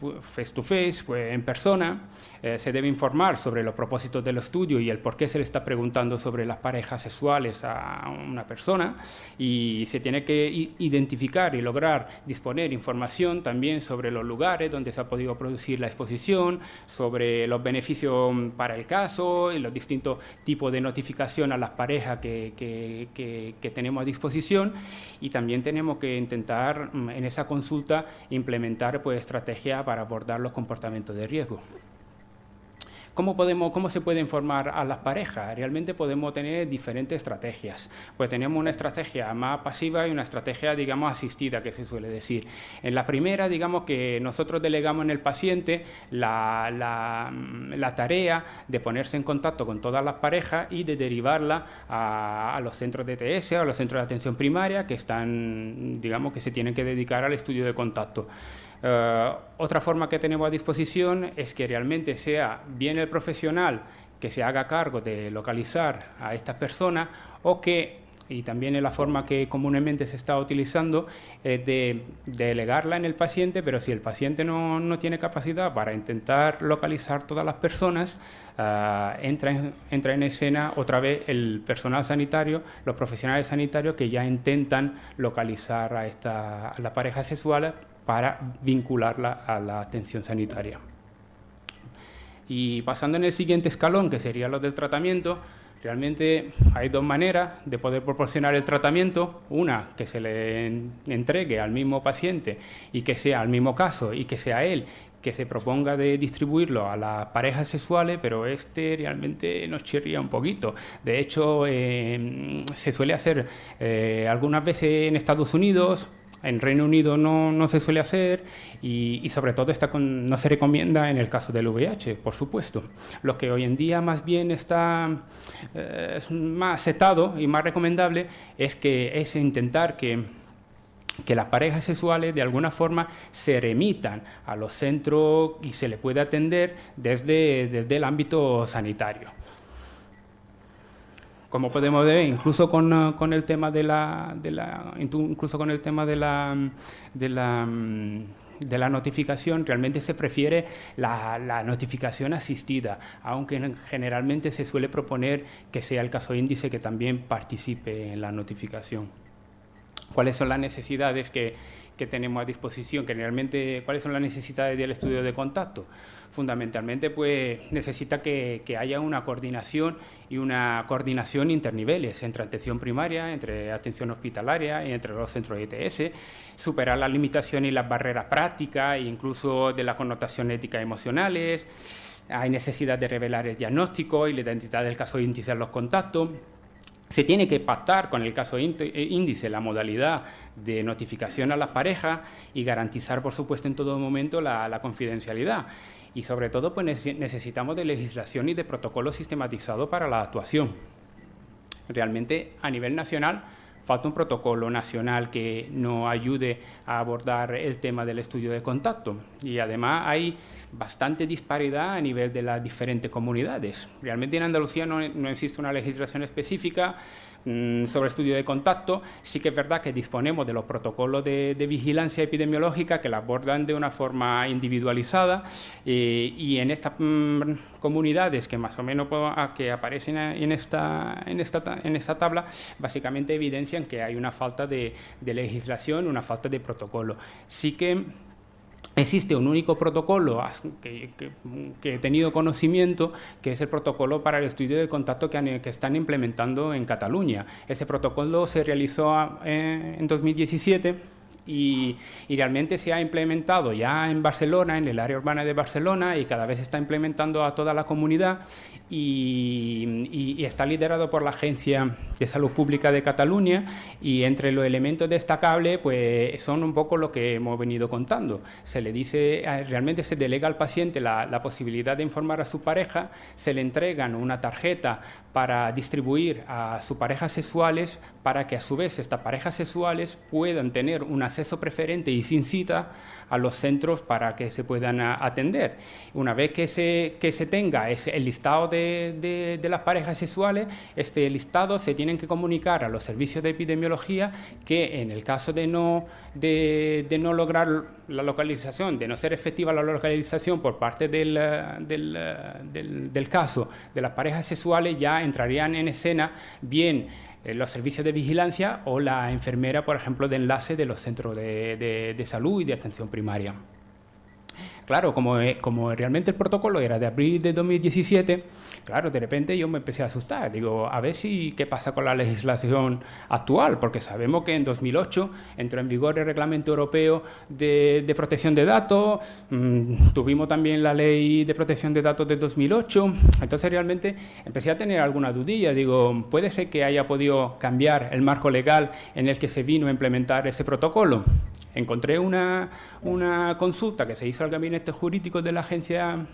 to face, pues en persona, se debe informar sobre los propósitos del estudio y el por qué se le está preguntando sobre las parejas sexuales a una persona, y se tiene que identificar y lograr disponer información también sobre los lugares donde se ha podido producir la exposición, sobre los beneficios para el caso y los distintos tipos de notificación a las parejas que tenemos a disposición, y también tenemos que intentar en esa consulta implementar pues estrategias para abordar los comportamientos de riesgo. ¿Cómo se puede informar a las parejas? Realmente podemos tener diferentes estrategias. Pues tenemos una estrategia más pasiva y una estrategia, digamos, asistida, que se suele decir. En la primera, digamos que nosotros delegamos en el paciente la tarea de ponerse en contacto con todas las parejas y de derivarla a los centros de ETS, a los centros de atención primaria, que están, digamos, que se tienen que dedicar al estudio de contacto. Otra forma que tenemos a disposición es que realmente sea bien el profesional que se haga cargo de localizar a estas personas, o que, y también es la forma que comúnmente se está utilizando, de delegarla en el paciente, pero si el paciente no tiene capacidad para intentar localizar todas las personas, entra en escena otra vez el personal sanitario, los profesionales sanitarios que ya intentan localizar a la pareja sexual para vincularla a la atención sanitaria. Y pasando en el siguiente escalón, que sería lo del tratamiento, realmente hay dos maneras de poder proporcionar el tratamiento. Una, que se le entregue al mismo paciente y que sea al mismo caso y que sea él que se proponga de distribuirlo a las parejas sexuales, pero realmente nos chirría un poquito. De hecho, se suele hacer algunas veces en Estados Unidos. En Reino Unido no se suele hacer y sobre todo no se recomienda en el caso del VIH, por supuesto. Lo que hoy en día más bien está más aceptado y más recomendable es intentar que las parejas sexuales de alguna forma se remitan a los centros y se les pueda atender desde el ámbito sanitario. Como podemos ver, incluso con el tema de la notificación, realmente se prefiere la notificación asistida, aunque generalmente se suele proponer que sea el caso índice que también participe en la notificación. ¿Cuáles son las necesidades que tenemos a disposición? ¿Cuáles son las necesidades del estudio de contacto? Fundamentalmente, pues necesita que haya una coordinación interniveles entre atención primaria, entre atención hospitalaria y entre los centros de ETS, superar las limitaciones y las barreras prácticas e incluso de la connotación ética y emocionales. Hay necesidad de revelar el diagnóstico y la identidad del caso índice en los contactos. Se tiene que pactar con el caso índice la modalidad de notificación a las parejas y garantizar, por supuesto, en todo momento la confidencialidad. Y sobre todo, pues necesitamos de legislación y de protocolo sistematizado para la actuación. Realmente, a nivel nacional, falta un protocolo nacional que nos ayude a abordar el tema del estudio de contacto. Y además hay bastante disparidad a nivel de las diferentes comunidades. Realmente en Andalucía no existe una legislación específica sobre estudio de contacto. Sí que es verdad que disponemos de los protocolos de vigilancia epidemiológica que la abordan de una forma individualizada y en estas comunidades que más o menos que aparecen en esta tabla, básicamente evidencian que hay una falta de legislación, una falta de protocolo. Sí que existe un único protocolo que he tenido conocimiento, que es el protocolo para el estudio de contacto que están implementando en Cataluña. Ese protocolo se realizó en 2017 y realmente se ha implementado ya en Barcelona, en el área urbana de Barcelona, y cada vez se está implementando a toda la comunidad y está liderado por la Agencia de Salud Pública de Cataluña, y entre los elementos destacables pues son un poco lo que hemos venido contando. Se le dice, realmente se delega al paciente la posibilidad de informar a su pareja, se le entregan una tarjeta para distribuir a sus parejas sexuales para que a su vez estas parejas sexuales puedan tener una acceso preferente y sin cita a los centros para que se puedan atender. Una vez que se tenga el listado de las parejas sexuales, este listado se tienen que comunicar a los servicios de epidemiología, que en el caso de no lograr la localización, de no ser efectiva la localización por parte del caso de las parejas sexuales, ya entrarían en escena bien los servicios de vigilancia o la enfermera, por ejemplo, de enlace de los centros de salud y de atención primaria. Claro, como realmente el protocolo era de abril de 2017, claro, de repente yo me empecé a asustar. Digo, a ver qué pasa con la legislación actual, porque sabemos que en 2008 entró en vigor el Reglamento Europeo de Protección de Datos, tuvimos también la Ley de Protección de Datos de 2008, entonces realmente empecé a tener alguna dudilla. Digo, ¿puede ser que haya podido cambiar el marco legal en el que se vino a implementar ese protocolo? Encontré una consulta que se hizo al gabinete jurídico de la Agencia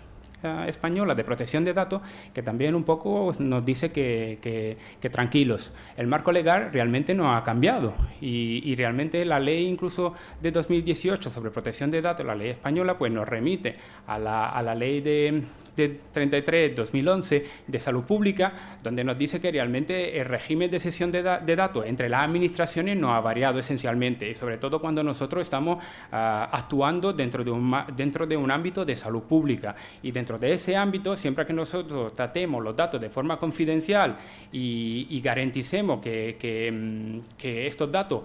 Española de Protección de Datos, que también un poco nos dice que tranquilos, el marco legal realmente no ha cambiado y realmente la ley incluso de 2018 sobre protección de datos, la ley española, pues nos remite a la ley de 33/2011 de salud pública, donde nos dice que realmente el régimen de cesión de datos entre las administraciones no ha variado esencialmente, y sobre todo cuando nosotros estamos actuando dentro de un ámbito de salud pública, y dentro de ese ámbito, siempre que nosotros tratemos los datos de forma confidencial y garanticemos que estos datos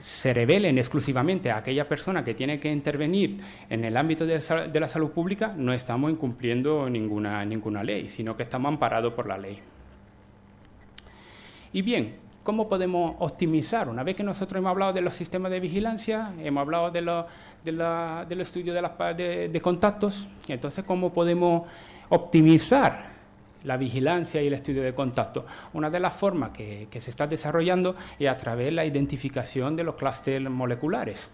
se revelen exclusivamente a aquella persona que tiene que intervenir en el ámbito de la salud pública, no estamos incumpliendo ninguna ley, sino que estamos amparados por la ley. Y bien, ¿cómo podemos optimizar? Una vez que nosotros hemos hablado de los sistemas de vigilancia, hemos hablado del estudio de contactos, entonces, ¿cómo podemos optimizar la vigilancia y el estudio de contacto? Una de las formas que se está desarrollando es a través de la identificación de los clústeres moleculares.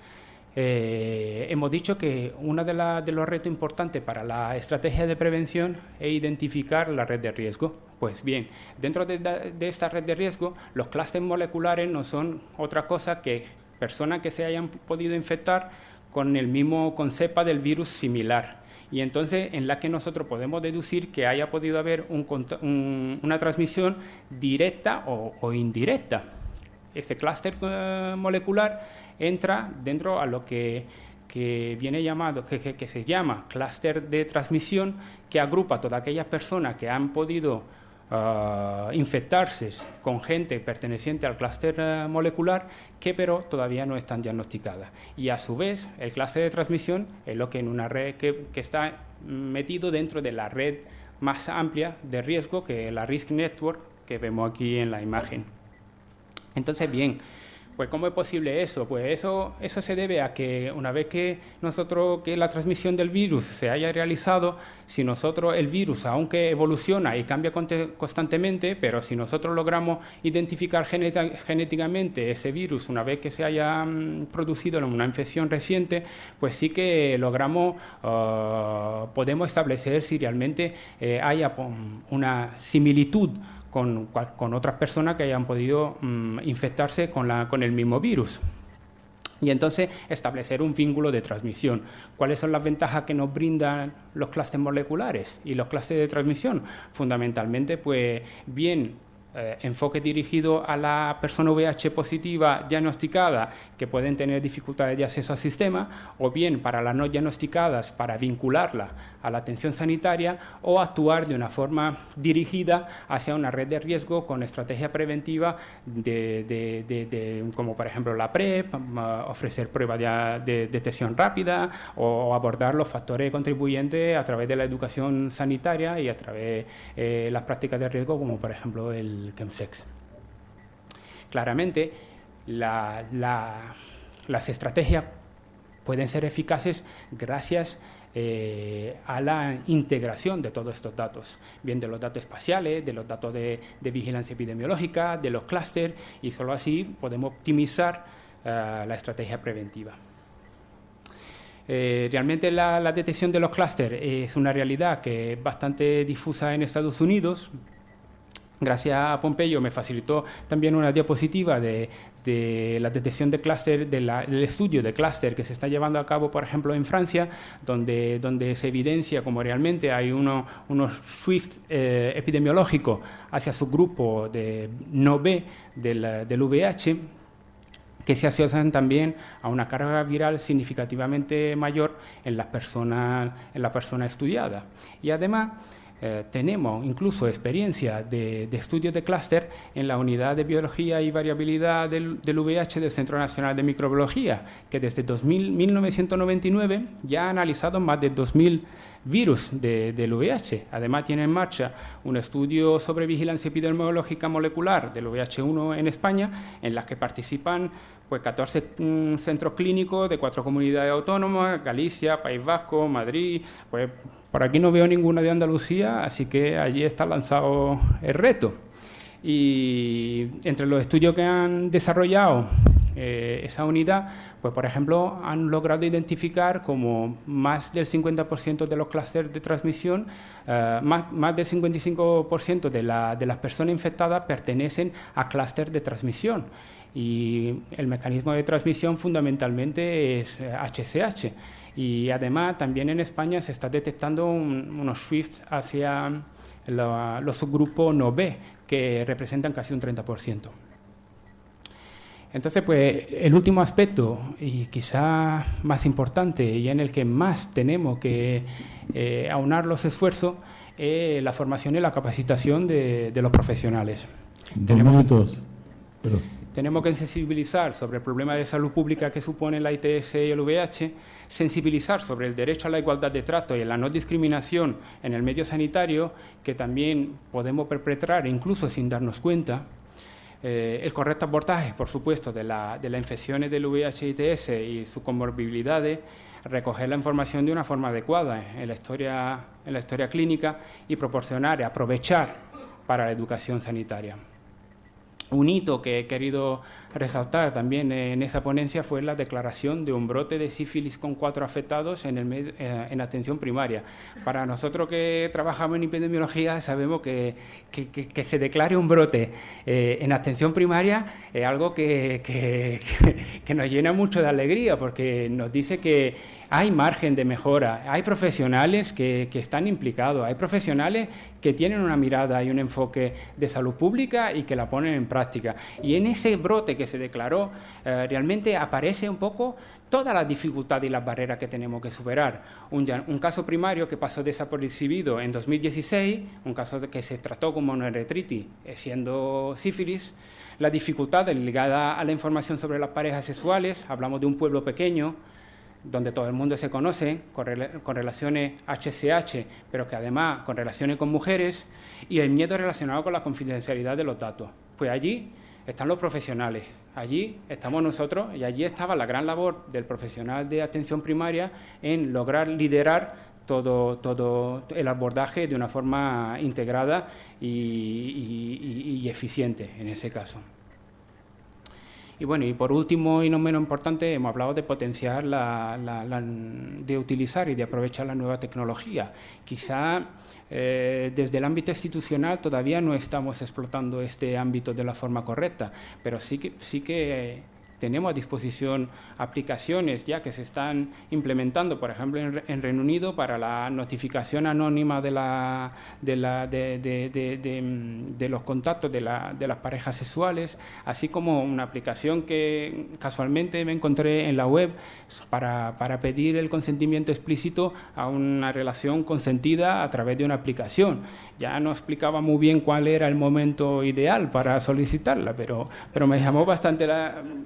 Hemos dicho que uno de los retos importantes para la estrategia de prevención es identificar la red de riesgo. Pues bien, dentro de esta red de riesgo, los clústeres moleculares no son otra cosa que personas que se hayan podido infectar con el mismo con cepa del virus similar. Y entonces, en la que nosotros podemos deducir que haya podido haber una transmisión directa o indirecta. Este clúster molecular entra dentro a lo que viene llamado, que se llama clúster de transmisión, que agrupa a todas aquellas personas que han podido infectarse con gente perteneciente al clúster molecular, que pero todavía no están diagnosticadas. Y a su vez, el clúster de transmisión es lo que en una red que está metido dentro de la red más amplia de riesgo, que es la Risk Network, que vemos aquí en la imagen. Entonces, bien, pues ¿cómo es posible eso? Pues eso se debe a que una vez que la transmisión del virus se haya realizado, si nosotros el virus, aunque evoluciona y cambia constantemente, pero si nosotros logramos identificar genéticamente ese virus una vez que se haya producido una infección reciente, pues sí que podemos establecer si realmente haya una similitud con otras personas que hayan podido infectarse con el mismo virus. Y entonces establecer un vínculo de transmisión. ¿Cuáles son las ventajas que nos brindan los clústeres moleculares y los clústeres de transmisión? Fundamentalmente, pues bien, enfoque dirigido a la persona VIH positiva diagnosticada, que pueden tener dificultades de acceso al sistema, o bien para las no diagnosticadas, para vincularla a la atención sanitaria, o actuar de una forma dirigida hacia una red de riesgo con estrategia preventiva como por ejemplo la PrEP, ofrecer pruebas de detección rápida, o abordar los factores contribuyentes a través de la educación sanitaria y a través de las prácticas de riesgo, como por ejemplo el chemsex. Claramente, las estrategias pueden ser eficaces gracias a la integración de todos estos datos, bien de los datos espaciales, de los datos de vigilancia epidemiológica, de los clústeres, y solo así podemos optimizar la estrategia preventiva. Realmente la detección de los clústeres es una realidad que es bastante difusa en Estados Unidos. Gracias a Pompeyo me facilitó también una diapositiva de la detección de clúster, del estudio de clúster que se está llevando a cabo, por ejemplo, en Francia, donde se evidencia como realmente hay unos shift epidemiológicos hacia su grupo de no B del VIH, que se asocian también a una carga viral significativamente mayor en las personas estudiadas. Y además, tenemos incluso experiencia de estudios de clúster en la unidad de biología y variabilidad del VIH del Centro Nacional de Microbiología, que desde 1999 ya ha analizado más de 2.000 virus del VIH. Además tiene en marcha un estudio sobre vigilancia epidemiológica molecular del VIH-1 en España, en la que participan 14 centros clínicos de 4 comunidades autónomas: Galicia, País Vasco, Madrid. Pues por aquí no veo ninguna de Andalucía, así que allí está lanzado el reto. Y entre los estudios que han desarrollado esa unidad, pues por ejemplo, han logrado identificar como más del 50% de los clústeres de transmisión, más del 55% de las personas infectadas pertenecen a clústeres de transmisión. Y el mecanismo de transmisión fundamentalmente es HCH. Y además también en España se está detectando unos shifts hacia los subgrupos no B, que representan casi un 30%. Entonces, pues, el último aspecto, y quizá más importante, y en el que más tenemos que aunar los esfuerzos, es la formación y la capacitación de los profesionales. 2 minutos. Tenemos que sensibilizar sobre el problema de salud pública que supone la ITS y el VIH, sensibilizar sobre el derecho a la igualdad de trato y a la no discriminación en el medio sanitario, que también podemos perpetrar incluso sin darnos cuenta. El correcto abordaje, por supuesto, de las infecciones del VIH-ITS y sus comorbilidades, recoger la información de una forma adecuada en la historia clínica y proporcionar y aprovechar para la educación sanitaria. Un hito que he querido resaltar también en esa ponencia fue la declaración de un brote de sífilis con 4 afectados en atención primaria. Para nosotros que trabajamos en epidemiología sabemos que se declare un brote en atención primaria es algo que nos llena mucho de alegría, porque nos dice que hay margen de mejora, hay profesionales que están implicados, hay profesionales que tienen una mirada y un enfoque de salud pública y que la ponen en práctica. Y en ese brote que se declaró, realmente aparece un poco todas las dificultades y las barreras que tenemos que superar. Un caso primario que pasó desapercibido en 2016, un caso que se trató como monoretritis, siendo sífilis. La dificultad ligada a la información sobre las parejas sexuales, hablamos de un pueblo pequeño, donde todo el mundo se conoce, con relaciones HCH, pero que además con relaciones con mujeres, y el miedo relacionado con la confidencialidad de los datos. Pues allí están los profesionales, allí estamos nosotros, y allí estaba la gran labor del profesional de atención primaria en lograr liderar todo el abordaje de una forma integrada y eficiente en ese caso. Y bueno, y por último y no menos importante, hemos hablado de potenciar, de utilizar y de aprovechar la nueva tecnología. Quizá desde el ámbito institucional todavía no estamos explotando este ámbito de la forma correcta, pero sí que tenemos a disposición aplicaciones ya que se están implementando, por ejemplo, en Reino Unido, para la notificación anónima de los contactos de las parejas sexuales, así como una aplicación que casualmente me encontré en la web para pedir el consentimiento explícito a una relación consentida a través de una aplicación. Ya no explicaba muy bien cuál era el momento ideal para solicitarla, pero me llamó bastante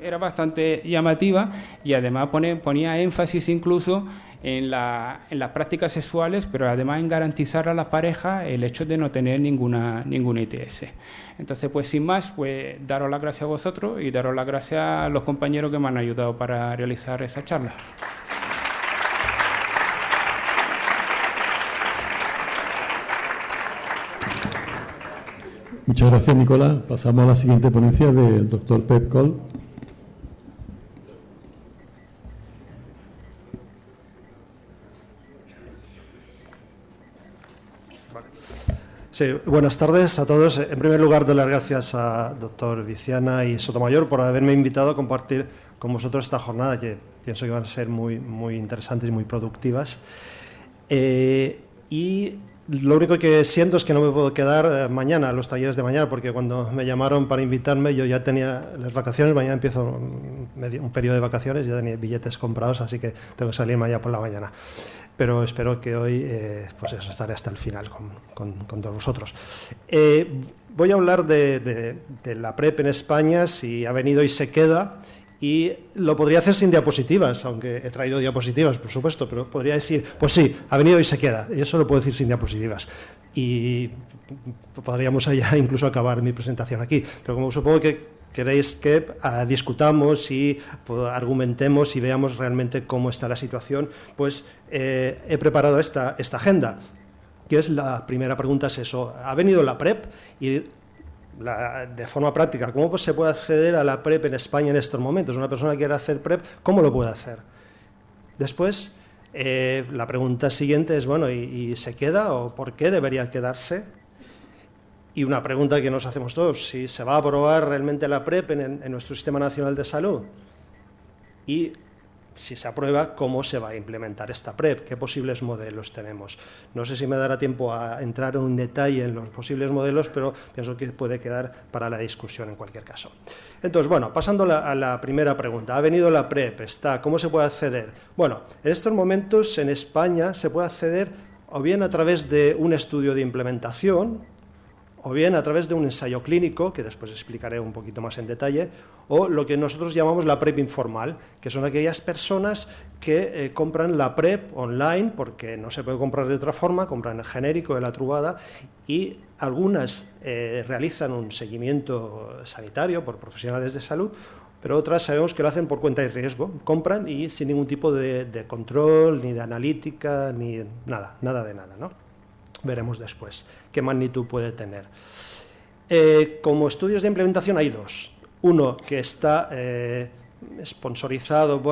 era bastante llamativa, y además ponía énfasis incluso en las prácticas sexuales, pero además en garantizar a las parejas el hecho de no tener ninguna ITS. Entonces, pues sin más, pues daros las gracias a vosotros y daros las gracias a los compañeros que me han ayudado para realizar esa charla. Muchas gracias, Nicolás. Pasamos a la siguiente ponencia del doctor Pep Coll. Sí, buenas tardes a todos. En primer lugar, doy las gracias a doctor Viciana y Sotomayor por haberme invitado a compartir con vosotros esta jornada, que pienso que van a ser muy interesantes y muy productivas. Y lo único que siento es que no me puedo quedar mañana a los talleres de mañana, porque cuando me llamaron para invitarme yo ya tenía las vacaciones, mañana empiezo un periodo de vacaciones, ya tenía billetes comprados, así que tengo que salir mañana por la mañana. Pero espero que hoy pues eso, estaré hasta el final con todos vosotros. Voy a hablar de la PrEP en España, si ha venido y se queda, y lo podría hacer sin diapositivas, aunque he traído diapositivas, por supuesto, pero podría decir, pues sí, ha venido y se queda, y eso lo puedo decir sin diapositivas. Y podríamos ya incluso acabar mi presentación aquí, pero como supongo que queréis que discutamos y argumentemos y veamos realmente cómo está la situación, pues he preparado esta agenda, que es la primera pregunta, es eso, ¿ha venido la PrEP? Y de forma práctica, ¿cómo se puede acceder a la PrEP en España en estos momentos? Una persona que quiere hacer PrEP, ¿cómo lo puede hacer? Después, la pregunta siguiente es, bueno, ¿y se queda o por qué debería quedarse? Y una pregunta que nos hacemos todos, si se va a aprobar realmente la PrEP en nuestro Sistema Nacional de Salud. Y si se aprueba, ¿cómo se va a implementar esta PrEP? ¿Qué posibles modelos tenemos? No sé si me dará tiempo a entrar en detalle en los posibles modelos, pero pienso que puede quedar para la discusión en cualquier caso. Entonces, bueno, pasando a la primera pregunta. ¿Ha venido la PrEP? ¿Cómo se puede acceder? Bueno, en estos momentos en España se puede acceder o bien a través de un estudio de implementación, o bien a través de un ensayo clínico, que después explicaré un poquito más en detalle, o lo que nosotros llamamos la PrEP informal, que son aquellas personas que compran la PrEP online, porque no se puede comprar de otra forma, compran el genérico de la trubada, y algunas realizan un seguimiento sanitario por profesionales de salud, pero otras sabemos que lo hacen por cuenta de riesgo, compran y sin ningún tipo de control, ni de analítica, ni nada de nada, ¿no? Veremos después qué magnitud puede tener. Como estudios de implementación hay dos. Uno que está sponsorizado,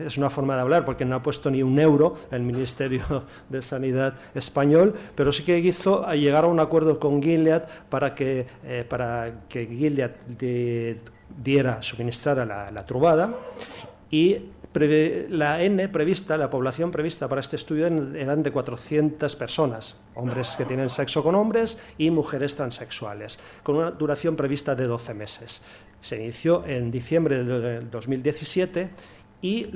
es una forma de hablar porque no ha puesto ni un euro el Ministerio de Sanidad español, pero sí que hizo llegar a un acuerdo con Gilead para que Gilead suministrara la trubada, y la población prevista para este estudio eran de 400 personas, hombres que tienen sexo con hombres y mujeres transexuales, con una duración prevista de 12 meses. Se inició en diciembre de 2017 y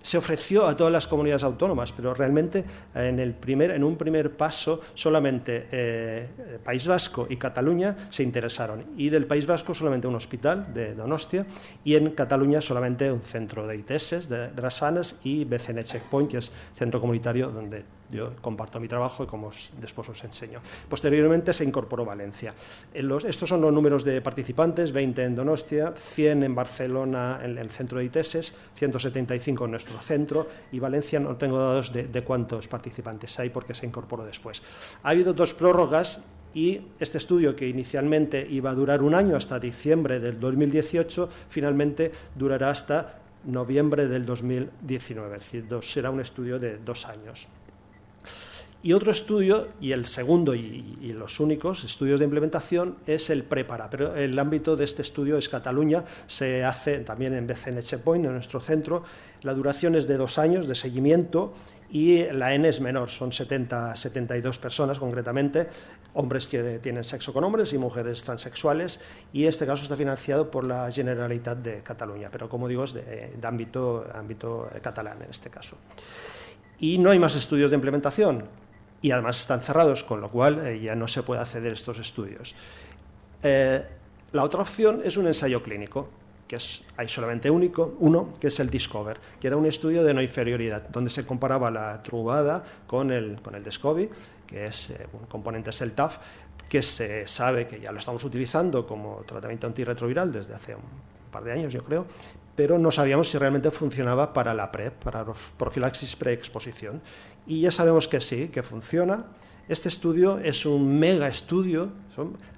se ofreció a todas las comunidades autónomas, pero realmente en un primer paso solamente País Vasco y Cataluña se interesaron, y del País Vasco solamente un hospital de Donostia, y en Cataluña solamente un centro de ITS, de Drassanes, y BCN Checkpoint, que es centro comunitario donde yo comparto mi trabajo y como después os enseño. Posteriormente se incorporó Valencia. Estos son los números de participantes: 20 en Donostia, 100 en Barcelona en el centro de ITS, 175 en nuestro centro, y Valencia no tengo datos de cuántos participantes hay porque se incorporó después. Ha habido dos prórrogas, y este estudio, que inicialmente iba a durar un año hasta diciembre del 2018, finalmente durará hasta noviembre del 2019, es decir, será un estudio de 2 años. Y otro estudio, y el segundo y los únicos estudios de implementación, es el PREPARA, pero el ámbito de este estudio es Cataluña, se hace también en BCN Checkpoint, en nuestro centro. La duración es de 2 años de seguimiento y la N es menor, son 72 personas concretamente, hombres que tienen sexo con hombres y mujeres transexuales, y este caso está financiado por la Generalitat de Cataluña, pero como digo es de ámbito catalán en este caso. Y no hay más estudios de implementación, y además están cerrados, con lo cual ya no se puede acceder a estos estudios. La otra opción es un ensayo clínico, que hay solamente uno, que es el Discover, que era un estudio de no inferioridad, donde se comparaba la trubada con el Descovy, que es un componente es el TAF, que se sabe que ya lo estamos utilizando como tratamiento antirretroviral desde hace un par de años, yo creo, pero no sabíamos si realmente funcionaba para la PrEP, para profilaxis preexposición. Y ya sabemos que sí, que funciona. Este estudio es un mega estudio,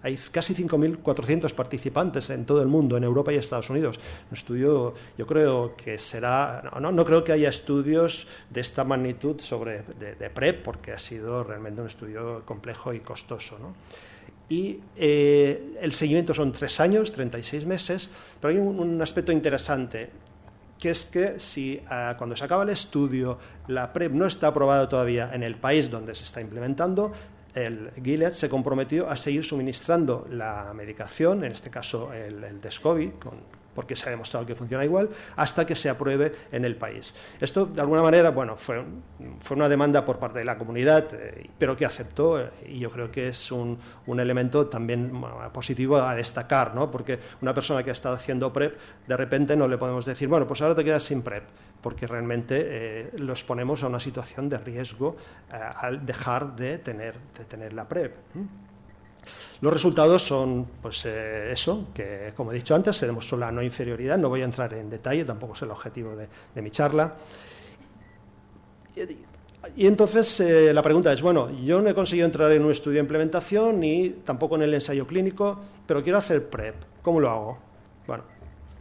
hay casi 5.400 participantes en todo el mundo, en Europa y Estados Unidos. Un estudio, yo creo que será, no creo que haya estudios de esta magnitud de PrEP, porque ha sido realmente un estudio complejo y costoso, ¿no? Y el seguimiento son 3 años, 36 meses, pero hay un aspecto interesante, que es que si cuando se acaba el estudio la PrEP no está aprobada todavía en el país donde se está implementando, el Gilead se comprometió a seguir suministrando la medicación, en este caso el Descovy, porque se ha demostrado que funciona igual, hasta que se apruebe en el país. Esto, de alguna manera, bueno, fue una demanda por parte de la comunidad, pero que aceptó, y yo creo que es un elemento también positivo a destacar, ¿no? Porque una persona que ha estado haciendo PrEP, de repente no le podemos decir, bueno, pues ahora te quedas sin PrEP, porque realmente los ponemos a una situación de riesgo al dejar de tener la PrEP. Los resultados son, pues eso, que como he dicho antes, se demostró la no inferioridad. No voy a entrar en detalle, tampoco es el objetivo de mi charla. Y entonces la pregunta es, bueno, yo no he conseguido entrar en un estudio de implementación ni tampoco en el ensayo clínico, pero quiero hacer PrEP. ¿Cómo lo hago? Bueno,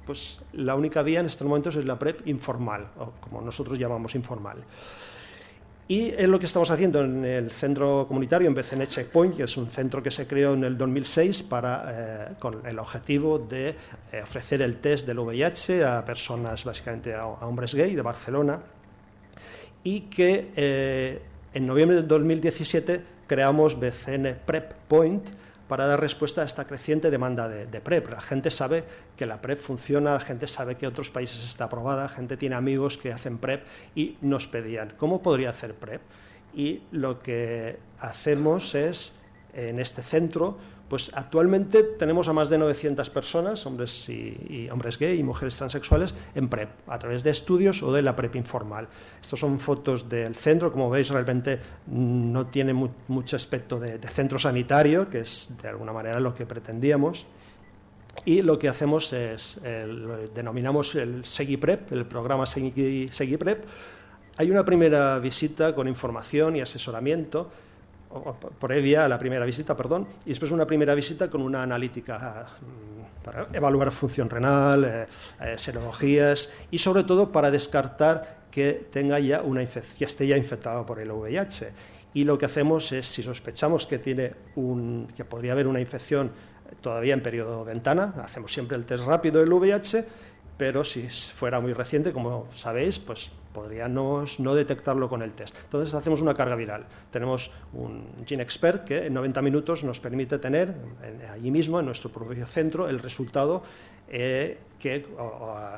pues la única vía en estos momentos es la PrEP informal, o como nosotros llamamos informal. Y es lo que estamos haciendo en el centro comunitario, en BCN Checkpoint, que es un centro que se creó en el 2006 con el objetivo de ofrecer el test del VIH a personas, básicamente a hombres gay de Barcelona, y que en noviembre del 2017 creamos BCN PrEP Point para dar respuesta a esta creciente demanda de PrEP. La gente sabe que la PrEP funciona, la gente sabe que en otros países está aprobada, la gente tiene amigos que hacen PrEP y nos pedían, ¿cómo podría hacer PrEP? Y lo que hacemos es, en este centro, pues actualmente tenemos a más de 900 personas, hombres y hombres gay y mujeres transexuales, en PrEP, a través de estudios o de la PrEP informal. Estas son fotos del centro, como veis realmente no tiene mucho aspecto de centro sanitario, que es de alguna manera lo que pretendíamos. Y lo que hacemos es, lo denominamos el SeguiPrEP, el programa SeguiPrEP. Hay una primera visita con información y asesoramiento, previa a la primera visita, y después una primera visita con una analítica para evaluar función renal, serologías y sobre todo para descartar que tenga ya que esté ya infectado por el VIH. Y lo que hacemos es, si sospechamos que que podría haber una infección todavía en periodo ventana, hacemos siempre el test rápido del VIH, pero si fuera muy reciente, como sabéis, pues podríamos no detectarlo con el test. Entonces hacemos una carga viral. Tenemos un GeneXpert que en 90 minutos nos permite tener allí mismo, en nuestro propio centro, el resultado que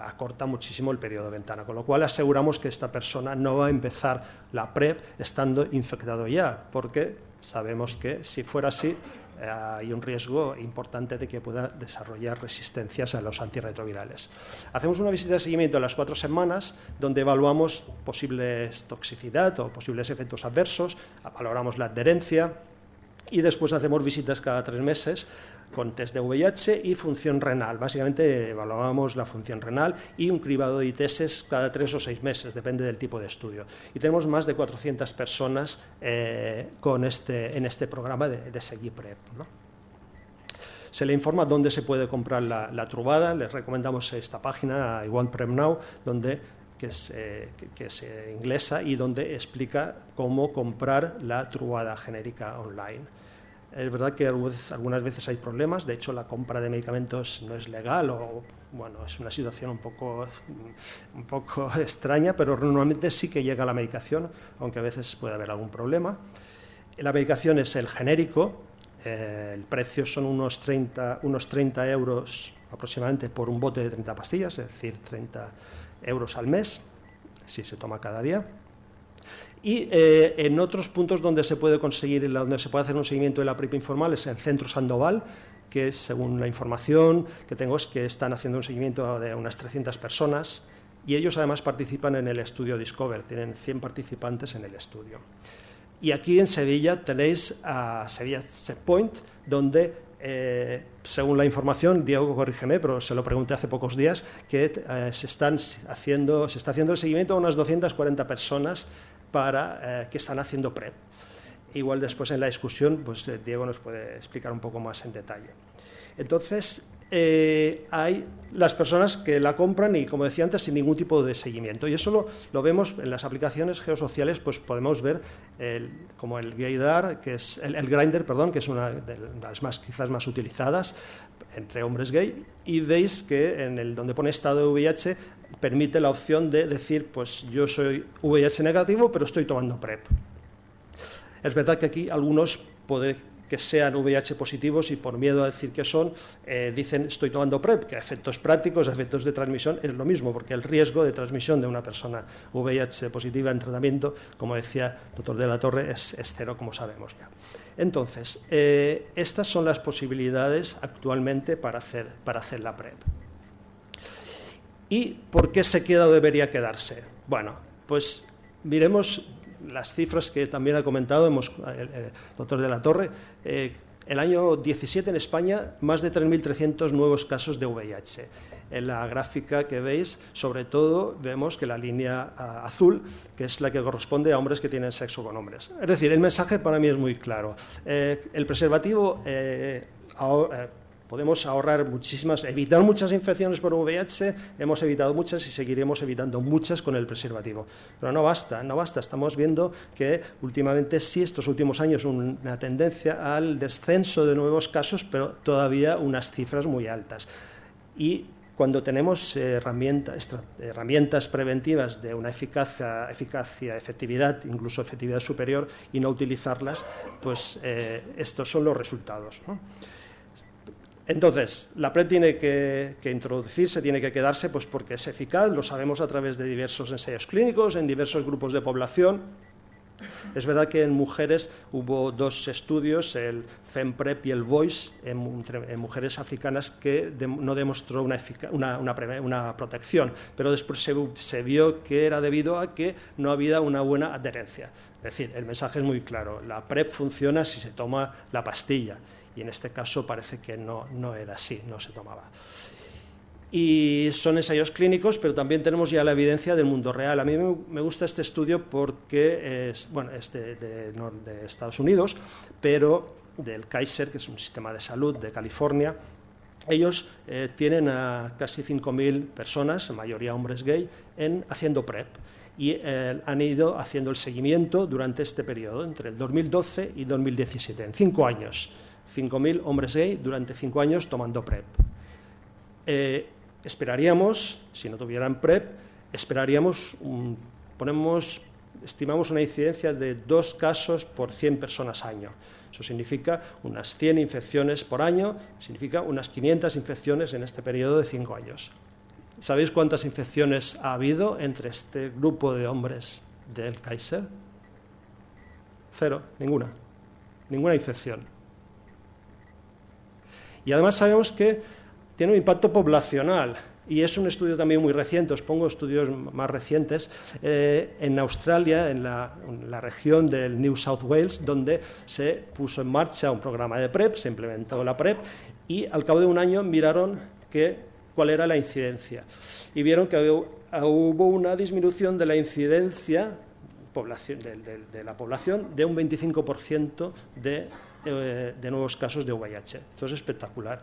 acorta muchísimo el periodo de ventana, con lo cual aseguramos que esta persona no va a empezar la PrEP estando infectado ya, porque sabemos que si fuera así, hay un riesgo importante de que pueda desarrollar resistencias a los antirretrovirales. Hacemos una visita de seguimiento a las 4 semanas donde evaluamos posibles toxicidad o posibles efectos adversos, valoramos la adherencia y después hacemos visitas cada 3 meses con test de VIH y función renal. Básicamente evaluamos la función renal y un cribado de ITS cada 3 o 6 meses, depende del tipo de estudio. Y tenemos más de 400 personas en este programa de SeguiPrEP, ¿no? Se le informa dónde se puede comprar la trubada. Les recomendamos esta página, I Want PrEP Now, que es inglesa y donde explica cómo comprar la trubada genérica online. Es verdad que algunas veces hay problemas, de hecho la compra de medicamentos no es legal o bueno, es una situación un poco extraña, pero normalmente sí que llega la medicación, aunque a veces puede haber algún problema. La medicación es el genérico, el precio son unos 30 euros aproximadamente por un bote de 30 pastillas, es decir, 30 euros al mes, si se toma cada día. Y en otros puntos donde se puede conseguir, donde se puede hacer un seguimiento de la PrEP informal es el Centro Sandoval, que según la información que tengo es que están haciendo un seguimiento de unas 300 personas y ellos además participan en el estudio Discover, tienen 100 participantes en el estudio. Y aquí en Sevilla tenéis a Sevilla Checkpoint, donde según la información, Diego, corrígeme, pero se lo pregunté hace pocos días, que se está haciendo el seguimiento a unas 240 personas que están haciendo PrEP. igual después en la discusión pues Diego nos puede explicar un poco más en detalle. Entonces, hay las personas que la compran y, como decía antes, sin ningún tipo de seguimiento. Y eso lo vemos en las aplicaciones geosociales, pues podemos ver como el Gaydar, que es el Grindr, perdón, que es una de las quizás más utilizadas entre hombres gay, y veis que donde pone estado de VIH permite la opción de decir, pues yo soy VIH negativo, pero estoy tomando PrEP. Es verdad que aquí algunos puede que sean VIH positivos y por miedo a decir que son, dicen estoy tomando PrEP, que a efectos prácticos, a efectos de transmisión es lo mismo, porque el riesgo de transmisión de una persona VIH positiva en tratamiento, como decía el doctor de la Torre, es cero, como sabemos ya. Entonces, estas son las posibilidades actualmente para hacer la PrEP. ¿Y por qué se queda o debería quedarse? Bueno, pues miremos las cifras que también ha comentado el doctor de la Torre. El año 17 en España, más de 3.300 nuevos casos de VIH. En la gráfica que veis, sobre todo, vemos que la línea azul, que es la que corresponde a hombres que tienen sexo con hombres. Es decir, el mensaje para mí es muy claro. El preservativo podemos evitar muchas infecciones por VIH, hemos evitado muchas y seguiremos evitando muchas con el preservativo. Pero no basta. Estamos viendo que últimamente sí, estos últimos años, una tendencia al descenso de nuevos casos, pero todavía unas cifras muy altas. Y cuando tenemos herramientas preventivas de una efectividad, incluso efectividad superior, y no utilizarlas, pues estos son los resultados, ¿no? Entonces, la PrEP tiene que introducirse, tiene que quedarse, pues porque es eficaz, lo sabemos a través de diversos ensayos clínicos, en diversos grupos de población. Es verdad que en mujeres hubo 2 estudios, el FemPrep y el VOICE, en mujeres africanas, que no demostró una protección, pero después se vio que era debido a que no había una buena adherencia. Es decir, el mensaje es muy claro, la PrEP funciona si se toma la pastilla, y en este caso parece que no era así, no se tomaba. Y son ensayos clínicos, pero también tenemos ya la evidencia del mundo real. A mí me gusta este estudio porque es de Estados Unidos, pero del Kaiser, que es un sistema de salud de California. Ellos tienen a casi 5.000 personas, en mayoría hombres gay, haciendo PrEP. Y han ido haciendo el seguimiento durante este periodo, entre el 2012 y 2017, en 5 años. 5.000 hombres gay durante 5 años tomando PrEP. Esperaríamos, si no tuvieran PrEP, estimamos una incidencia de 2 casos por 100 personas año. Eso significa unas 100 infecciones por año, significa unas 500 infecciones en este periodo de 5 años. ¿Sabéis cuántas infecciones ha habido entre este grupo de hombres del Kaiser? 0, ninguna infección. Y además sabemos que tiene un impacto poblacional, y es un estudio también muy reciente, os pongo estudios más recientes, en Australia, en la región del New South Wales, donde se puso en marcha un programa de PrEP, se implementó la PrEP, y al cabo de un año miraron cuál era la incidencia, y vieron que hubo una disminución de la incidencia de la población de un 25% de nuevos casos de VIH. Esto es espectacular,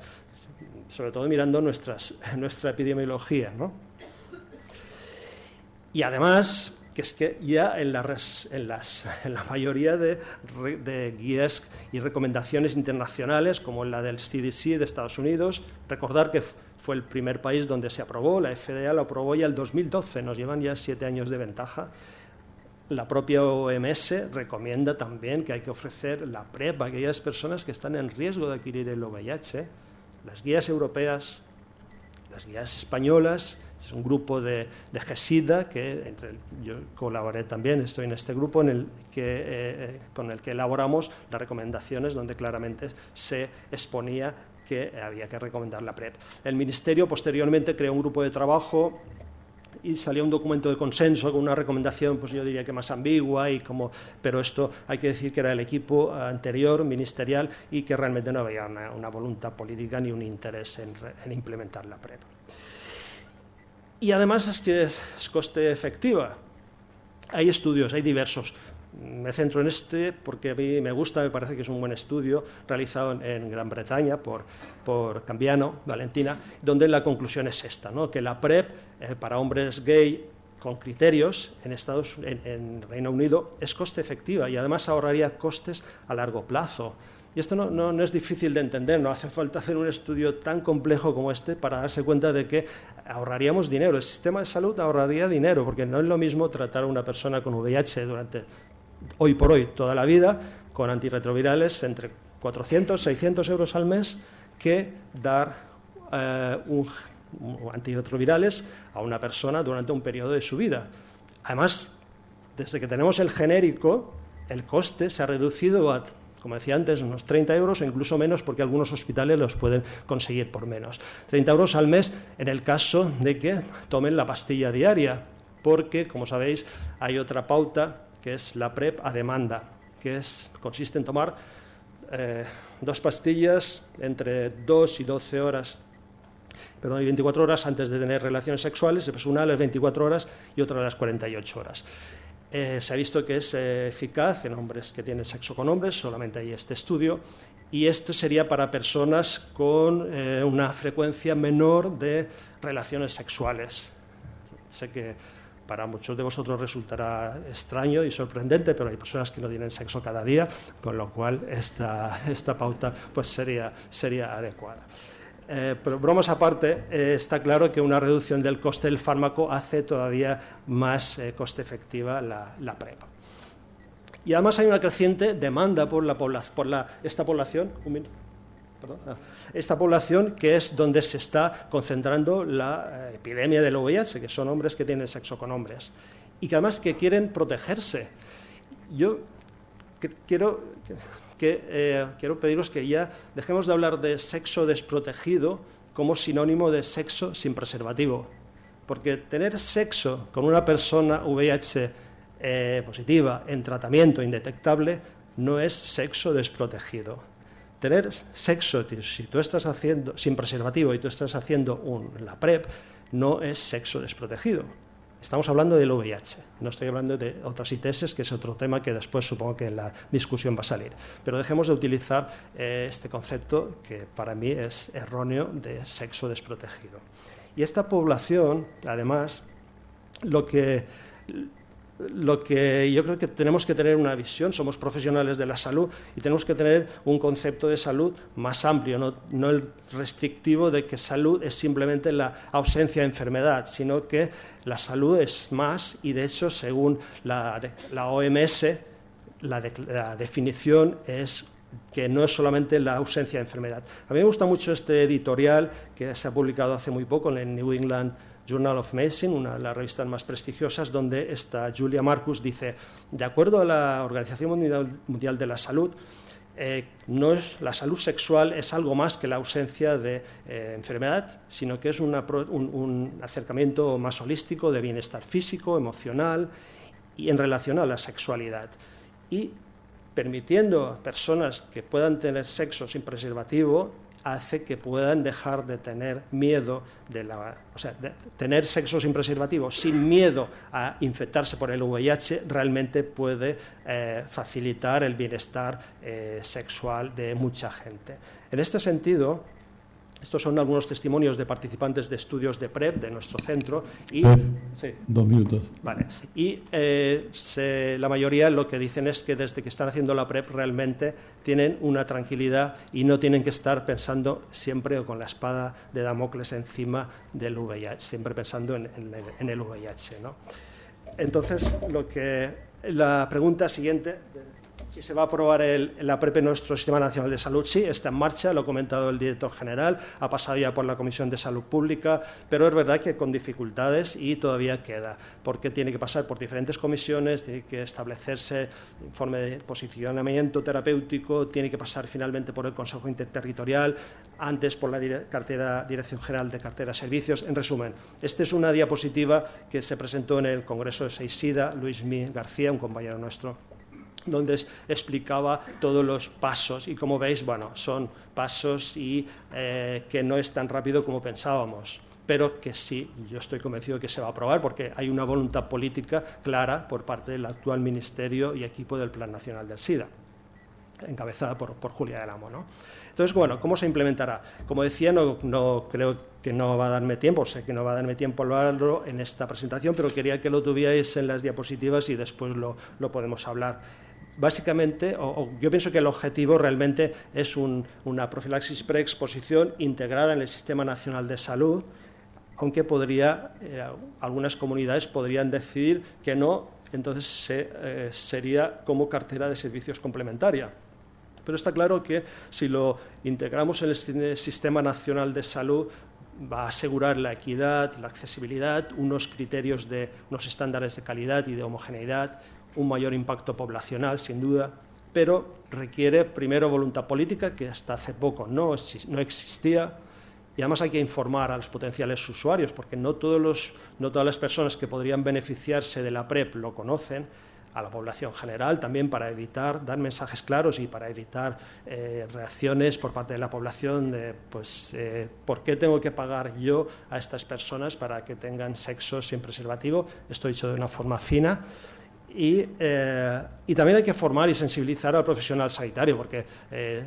sobre todo mirando nuestra epidemiología, ¿no? Y además, que es que ya en la mayoría de guías y recomendaciones internacionales, como la del CDC de Estados Unidos, recordar que fue el primer país donde se aprobó, la FDA lo aprobó ya el 2012, nos llevan ya 7 años de ventaja. La propia OMS recomienda también que hay que ofrecer la PrEP a aquellas personas que están en riesgo de adquirir el VIH. Las guías europeas, las guías españolas, es un grupo de GESIDA, yo colaboré también, estoy en este grupo con el que elaboramos las recomendaciones, donde claramente se exponía que había que recomendar la PrEP. El Ministerio posteriormente creó un grupo de trabajo y salió un documento de consenso con una recomendación, pues yo diría que más ambigua, pero esto hay que decir que era el equipo anterior, ministerial, y que realmente no había una voluntad política ni un interés en implementar la PrEP. Y además es que es coste efectiva. Hay estudios, hay diversos. Me centro en este porque a mí me gusta, me parece que es un buen estudio realizado en Gran Bretaña por Cambiano, Valentina, donde la conclusión es esta, ¿no? Que la PrEP para hombres gay con criterios en Reino Unido es coste efectiva y además ahorraría costes a largo plazo. Y esto no es difícil de entender, no hace falta hacer un estudio tan complejo como este para darse cuenta de que ahorraríamos dinero. El sistema de salud ahorraría dinero, porque no es lo mismo tratar a una persona con VIH durante, hoy por hoy, toda la vida, con antirretrovirales entre 400, 600 euros al mes, que dar antirretrovirales a una persona durante un periodo de su vida. Además, desde que tenemos el genérico, el coste se ha reducido a, como decía antes, unos 30 euros o incluso menos, porque algunos hospitales los pueden conseguir por menos. 30 euros al mes en el caso de que tomen la pastilla diaria, porque, como sabéis, hay otra pauta que es la PrEP a demanda, que consiste en tomar 2 pastillas entre 2 y 12 horas, y 24 horas antes de tener relaciones sexuales, pues una a las 24 horas y otra a las 48 horas. Se ha visto que es eficaz en hombres que tienen sexo con hombres, solamente hay este estudio, y esto sería para personas con una frecuencia menor de relaciones sexuales. Sé que para muchos de vosotros resultará extraño y sorprendente, pero hay personas que no tienen sexo cada día, con lo cual esta pauta pues sería adecuada. Pero bromas aparte, está claro que una reducción del coste del fármaco hace todavía más coste efectiva la PrEP. Y además hay una creciente demanda por esta población, que es donde se está concentrando la epidemia del VIH, que son hombres que tienen sexo con hombres y que además que quieren protegerse. Yo quiero pediros que ya dejemos de hablar de sexo desprotegido como sinónimo de sexo sin preservativo, porque tener sexo con una persona VIH positiva en tratamiento indetectable no es sexo desprotegido. Tener sexo, si tú estás haciendo sin preservativo y tú estás haciendo la PrEP, no es sexo desprotegido. Estamos hablando del VIH, no estoy hablando de otras ITS, que es otro tema que después supongo que en la discusión va a salir. Pero dejemos de utilizar este concepto, que para mí es erróneo, de sexo desprotegido. Y esta población, además, lo que yo creo que tenemos que tener una visión, somos profesionales de la salud y tenemos que tener un concepto de salud más amplio, no el restrictivo de que salud es simplemente la ausencia de enfermedad, sino que la salud es más, y de hecho, según la OMS, la definición es que no es solamente la ausencia de enfermedad. A mí me gusta mucho este editorial que se ha publicado hace muy poco en el New England Journal of Medicine, una de las revistas más prestigiosas, donde esta Julia Marcus dice: de acuerdo a la Organización Mundial de la Salud, la salud sexual es algo más que la ausencia de enfermedad, sino que es un acercamiento más holístico de bienestar físico, emocional y en relación a la sexualidad. Y permitiendo a personas que puedan tener sexo sin preservativo hace que puedan dejar de tener miedo de tener sexo sin preservativo, sin miedo a infectarse por el VIH, realmente puede facilitar el bienestar sexual de mucha gente. En este sentido, estos son algunos testimonios de participantes de estudios de PrEP de nuestro centro. Y, sí. 2 minutos. Vale. Y la mayoría lo que dicen es que desde que están haciendo la PrEP realmente tienen una tranquilidad y no tienen que estar pensando siempre con la espada de Damocles encima del VIH, siempre pensando en el VIH, ¿no? Entonces, la pregunta siguiente, si se va a aprobar la PrEP en nuestro Sistema Nacional de Salud, sí, está en marcha, lo ha comentado el director general, ha pasado ya por la Comisión de Salud Pública, pero es verdad que con dificultades y todavía queda, porque tiene que pasar por diferentes comisiones, tiene que establecerse informe de posicionamiento terapéutico, tiene que pasar finalmente por el Consejo Interterritorial, antes por la Dirección General de Cartera de Servicios. En resumen, esta es una diapositiva que se presentó en el Congreso de SEISIDA, Luis Mi García, un compañero nuestro, donde explicaba todos los pasos y, como veis, bueno, son pasos y que no es tan rápido como pensábamos, pero que sí, yo estoy convencido que se va a aprobar porque hay una voluntad política clara por parte del actual Ministerio y equipo del Plan Nacional del SIDA, encabezada por Julia del Amo, ¿no? Entonces, bueno, ¿cómo se implementará? Como decía, no creo que no va a darme tiempo, sé que no va a darme tiempo a hablarlo en esta presentación, pero quería que lo tuvierais en las diapositivas y después lo podemos hablar. Básicamente, yo pienso que el objetivo realmente es una profilaxis preexposición integrada en el Sistema Nacional de Salud, aunque algunas comunidades podrían decidir que no, entonces sería como cartera de servicios complementaria. Pero está claro que si lo integramos en el Sistema Nacional de Salud, va a asegurar la equidad, la accesibilidad, unos criterios unos estándares de calidad y de homogeneidad, un mayor impacto poblacional, sin duda, pero requiere primero voluntad política, que hasta hace poco no existía, y además hay que informar a los potenciales usuarios, porque no todas las personas que podrían beneficiarse de la PrEP lo conocen, a la población general, también para dar mensajes claros y para evitar reacciones por parte de la población de, ¿por qué tengo que pagar yo a estas personas para que tengan sexo sin preservativo? Esto dicho de una forma fina. Y también hay que formar y sensibilizar al profesional sanitario, porque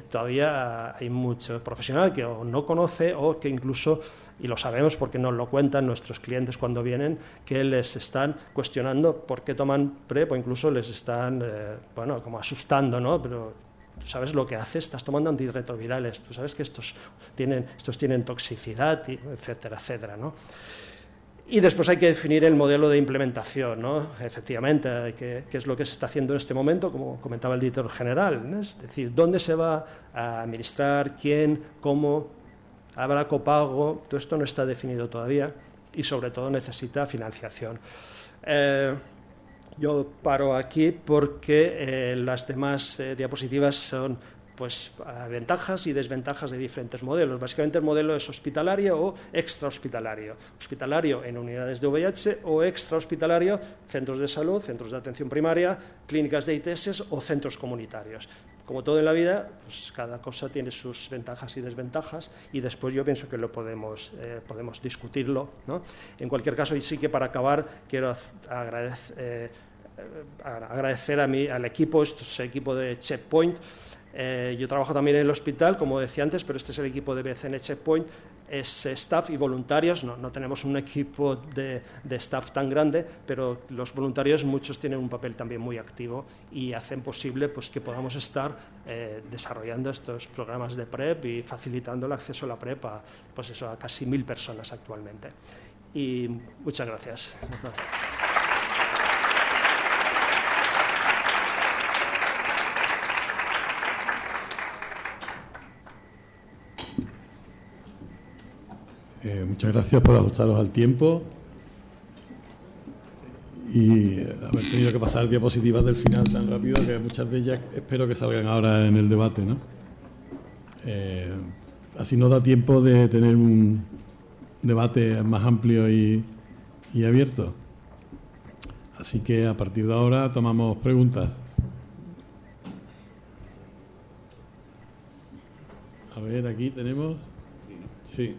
todavía hay mucho profesional que o no conoce o que incluso, y lo sabemos porque nos lo cuentan nuestros clientes cuando vienen, que les están cuestionando por qué toman PrEP o incluso les están, como asustando, ¿no? Pero tú sabes lo que haces, estás tomando antirretrovirales, tú sabes que estos tienen toxicidad, etcétera, etcétera, ¿no? Y después hay que definir el modelo de implementación, ¿no? Efectivamente, qué es lo que se está haciendo en este momento, como comentaba el director general, ¿no? Es decir, dónde se va a administrar, quién, cómo, habrá copago, todo esto no está definido todavía y sobre todo necesita financiación. Yo paro aquí porque las demás diapositivas son ventajas y desventajas de diferentes modelos. Básicamente el modelo es hospitalario o extrahospitalario. Hospitalario en unidades de VIH o extrahospitalario, centros de salud, centros de atención primaria, clínicas de ITS o centros comunitarios. Como todo en la vida, cada cosa tiene sus ventajas y desventajas y después yo pienso que podemos discutirlo, ¿no? En cualquier caso, y sí que para acabar quiero agradecer al equipo, esto es el equipo de Checkpoint. Yo trabajo también en el hospital, como decía antes, pero este es el equipo de BCN Checkpoint, es staff y voluntarios, no tenemos un equipo de staff tan grande, pero los voluntarios muchos tienen un papel también muy activo y hacen posible que podamos estar desarrollando estos programas de PrEP y facilitando el acceso a la PrEP a casi 1000 personas actualmente. Y muchas gracias. Muchas gracias por ajustaros al tiempo y haber tenido que pasar diapositivas del final tan rápido que muchas de ellas espero que salgan ahora en el debate, ¿no? Así nos da tiempo de tener un debate más amplio y abierto. Así que a partir de ahora tomamos preguntas. A ver, aquí tenemos... Sí.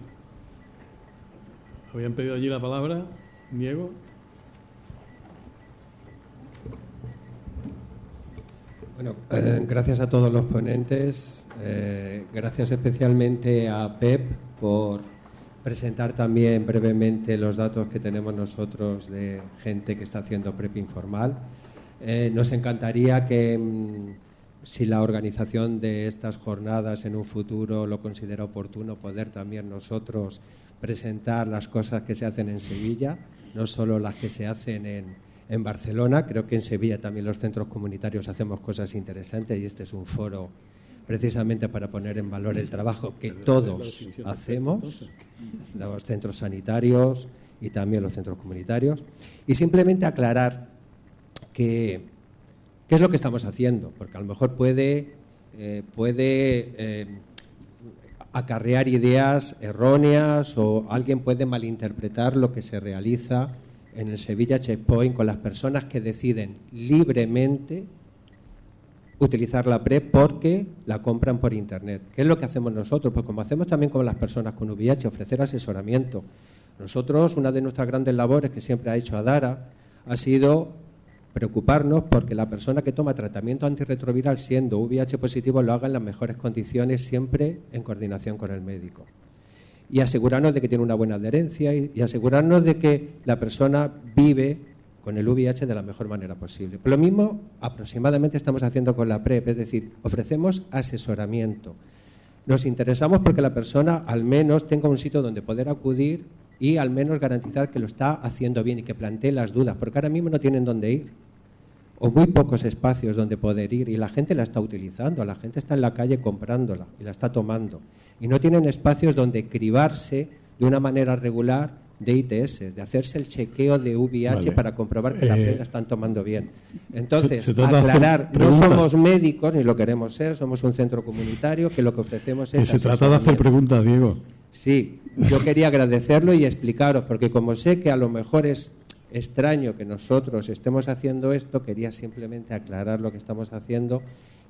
¿Habían pedido allí la palabra, Diego? Bueno, gracias a todos los ponentes, gracias especialmente a Pep por presentar también brevemente los datos que tenemos nosotros de gente que está haciendo PrEP informal. Nos encantaría que, si la organización de estas jornadas en un futuro lo considera oportuno, poder también nosotros presentar las cosas que se hacen en Sevilla, no solo las que se hacen en Barcelona. Creo que en Sevilla también los centros comunitarios hacemos cosas interesantes y este es un foro precisamente para poner en valor el trabajo que todos hacemos, los centros sanitarios y también los centros comunitarios. Y simplemente aclarar qué es lo que estamos haciendo, porque a lo mejor puede acarrear ideas erróneas o alguien puede malinterpretar lo que se realiza en el Sevilla Checkpoint con las personas que deciden libremente utilizar la PrEP porque la compran por Internet. ¿Qué es lo que hacemos nosotros? Pues como hacemos también con las personas con VIH, ofrecer asesoramiento, Nosotros, una de nuestras grandes labores que siempre ha hecho Adara ha sido preocuparnos porque la persona que toma tratamiento antirretroviral siendo VIH positivo lo haga en las mejores condiciones, siempre en coordinación con el médico. Y asegurarnos de que tiene una buena adherencia y asegurarnos de que la persona vive con el VIH de la mejor manera posible. Lo mismo aproximadamente estamos haciendo con la PrEP, es decir, ofrecemos asesoramiento. Nos interesamos porque la persona al menos tenga un sitio donde poder acudir y al menos garantizar que lo está haciendo bien y que plantee las dudas, porque ahora mismo no tienen dónde ir o muy pocos espacios donde poder ir y la gente la está utilizando, la gente está en la calle comprándola y la está tomando y no tienen espacios donde cribarse de una manera regular de ITS, de hacerse el chequeo de VIH para comprobar que la PrEP la están tomando bien. Entonces, aclarar, no somos médicos ni lo queremos ser, somos un centro comunitario que lo que ofrecemos es se trata de hacer preguntas, Diego. Sí, yo quería agradecerlo y explicaros, porque como sé que a lo mejor es extraño que nosotros estemos haciendo esto, quería simplemente aclarar lo que estamos haciendo,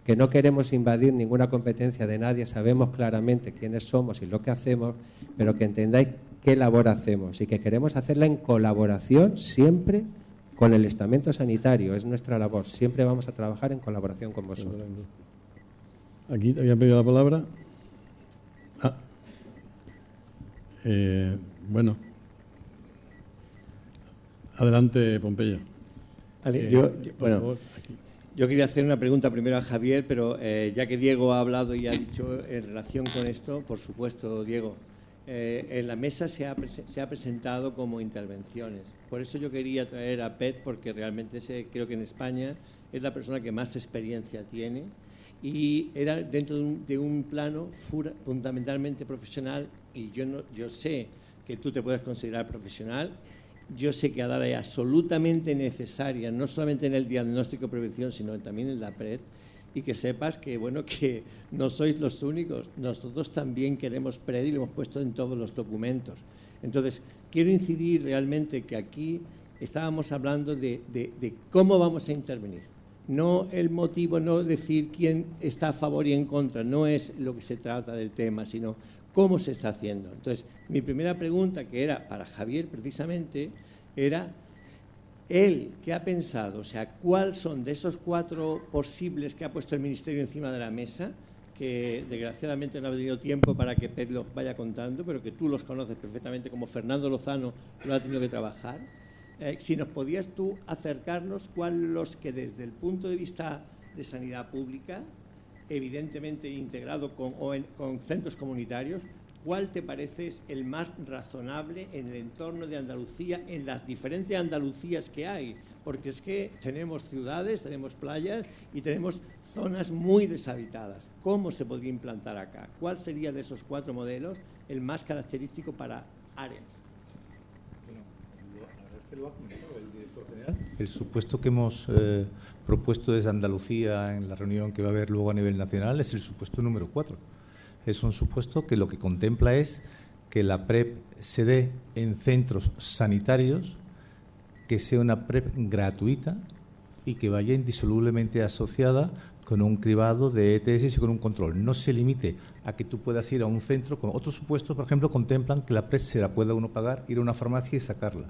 que no queremos invadir ninguna competencia de nadie, sabemos claramente quiénes somos y lo que hacemos, pero que entendáis qué labor hacemos y que queremos hacerla en colaboración siempre con el estamento sanitario, es nuestra labor, siempre vamos a trabajar en colaboración con vosotros. Aquí te había pedido la palabra. Bueno, adelante, Pompeyo. Vale, yo quería hacer una pregunta primero a Javier, pero ya que Diego ha hablado y ha dicho en relación con esto, por supuesto, Diego, en la mesa se ha presentado como intervenciones. Por eso yo quería traer a Pet, porque realmente creo que en España es la persona que más experiencia tiene y era dentro de un plano fundamentalmente profesional, y yo sé que tú te puedes considerar profesional. Yo sé que Adara es absolutamente necesaria, no solamente en el diagnóstico y prevención, sino también en la PrEP, y que sepas que, bueno, que no sois los únicos. Nosotros también queremos PrEP y lo hemos puesto en todos los documentos. Entonces, quiero incidir realmente que aquí estábamos hablando de cómo vamos a intervenir. No el motivo, no decir quién está a favor y en contra, no es lo que se trata del tema, sino cómo se está haciendo. Entonces, mi primera pregunta, que era para Javier precisamente, era él, ¿qué ha pensado? O sea, ¿cuáles son de esos 4 posibles que ha puesto el Ministerio encima de la mesa, que desgraciadamente no ha tenido tiempo para que Pet los vaya contando, pero que tú los conoces perfectamente, como Fernando Lozano lo ha tenido que trabajar? Si nos podías tú acercarnos cuáles los que desde el punto de vista de sanidad pública, evidentemente integrado con centros comunitarios, ¿cuál te parece el más razonable en el entorno de Andalucía, en las diferentes Andalucías que hay? Porque es que tenemos ciudades, tenemos playas y tenemos zonas muy deshabitadas. ¿Cómo se podría implantar acá? ¿Cuál sería de esos 4 modelos el más característico para áreas? La verdad es que lo ha comentado el director general. El supuesto que hemos propuesto desde Andalucía en la reunión que va a haber luego a nivel nacional es el supuesto número 4. Es un supuesto que lo que contempla es que la PrEP se dé en centros sanitarios, que sea una PrEP gratuita y que vaya indisolublemente asociada con un cribado de ETS y con un control. No se limite a que tú puedas ir a un centro. Con otros supuestos, por ejemplo, contemplan que la PrEP se la pueda uno pagar, ir a una farmacia y sacarla.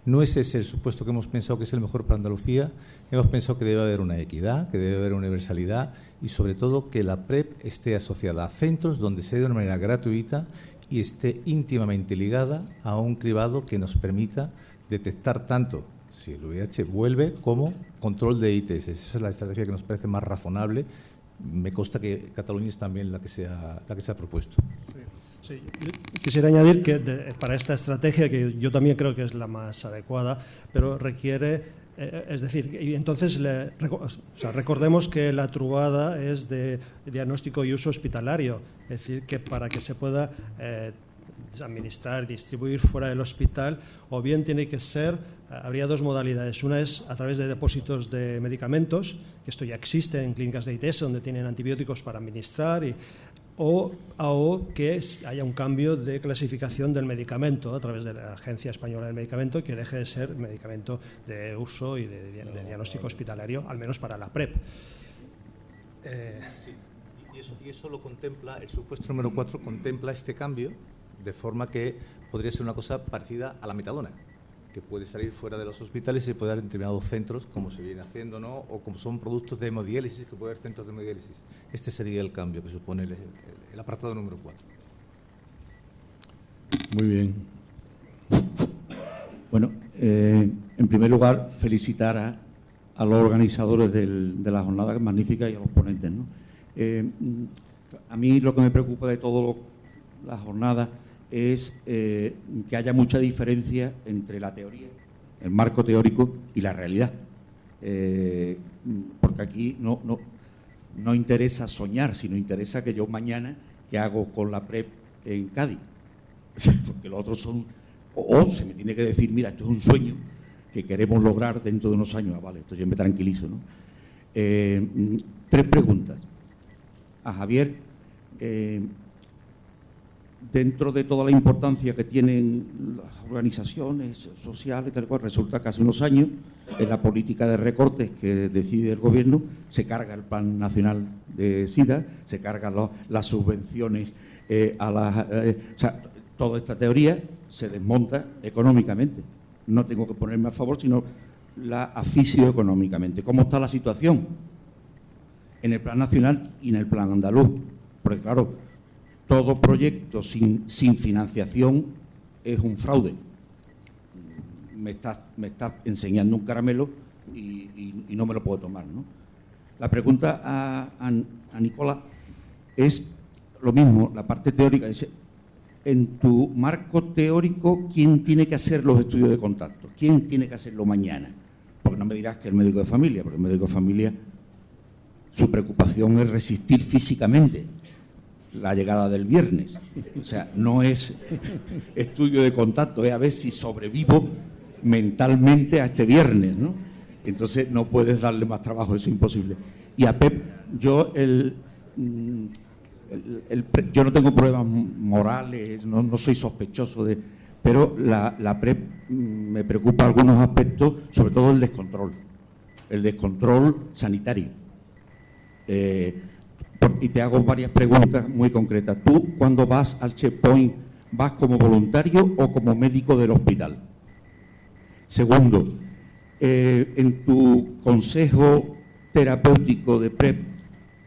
No es ese el supuesto que hemos pensado que es el mejor para Andalucía. Hemos pensado que debe haber una equidad, que debe haber universalidad y, sobre todo, que la PrEP esté asociada a centros donde se dé de una manera gratuita y esté íntimamente ligada a un cribado que nos permita detectar tanto si el VIH vuelve como control de ITS. Esa es la estrategia que nos parece más razonable. Me consta que Cataluña es también la que se ha propuesto. Sí, quisiera añadir que para esta estrategia, que yo también creo que es la más adecuada, pero requiere, es decir, y entonces recordemos que la trubada es de diagnóstico y uso hospitalario, es decir, que para que se pueda administrar, distribuir fuera del hospital, o bien tiene que ser, habría 2 modalidades. Una es a través de depósitos de medicamentos, que esto ya existe en clínicas de ITS, donde tienen antibióticos para administrar, o que haya un cambio de clasificación del medicamento a través de la Agencia Española del Medicamento, que deje de ser medicamento de uso y de diagnóstico hospitalario, al menos para la PrEP. Sí. Y eso lo contempla, el supuesto número 4 contempla este cambio, de forma que podría ser una cosa parecida a la metadona, que puede salir fuera de los hospitales y se puede dar en determinados centros, como se viene haciendo, ¿no? O como son productos de hemodiálisis, que puede haber centros de hemodiálisis. Este sería el cambio que supone el apartado número 4. Muy bien. Bueno, en primer lugar, felicitar a los organizadores de la jornada magnífica y a los ponentes, ¿no? A mí lo que me preocupa de todas las jornadas es que haya mucha diferencia entre la teoría, el marco teórico y la realidad. Porque aquí no interesa soñar, sino interesa que yo mañana, ¿qué hago con la PrEP en Cádiz? Porque los otros son... O se me tiene que decir, mira, esto es un sueño que queremos lograr dentro de unos años. Vale, esto yo me tranquilizo, ¿no? 3 preguntas. A Javier, dentro de toda la importancia que tienen las organizaciones sociales, tal cual, resulta que hace unos años, en la política de recortes que decide el Gobierno, se carga el Plan Nacional de SIDA, se cargan las subvenciones a las... o sea, toda esta teoría se desmonta económicamente. No tengo que ponerme a favor, sino la asfixio económicamente. ¿Cómo está la situación en el plan nacional y en el plan andaluz? Porque, claro, todo proyecto sin financiación es un fraude. Me está enseñando un caramelo y no me lo puedo tomar, ¿no? La pregunta a Nicolás es lo mismo, la parte teórica. Dice, en tu marco teórico, ¿quién tiene que hacer los estudios de contacto? ¿Quién tiene que hacerlo mañana? Porque no me dirás que el médico de familia, porque el médico de familia, su preocupación es resistir físicamente la llegada del viernes. O sea, no es estudio de contacto, es a ver si sobrevivo mentalmente a este viernes, ¿no? Entonces no puedes darle más trabajo, eso es imposible. Y a Pep, yo yo no tengo pruebas morales, no soy sospechoso de... Pero la PrEP me preocupa algunos aspectos, sobre todo el descontrol sanitario. Y te hago varias preguntas muy concretas. ¿Tú, cuando vas al checkpoint, vas como voluntario o como médico del hospital? Segundo, en tu consejo terapéutico de PrEP,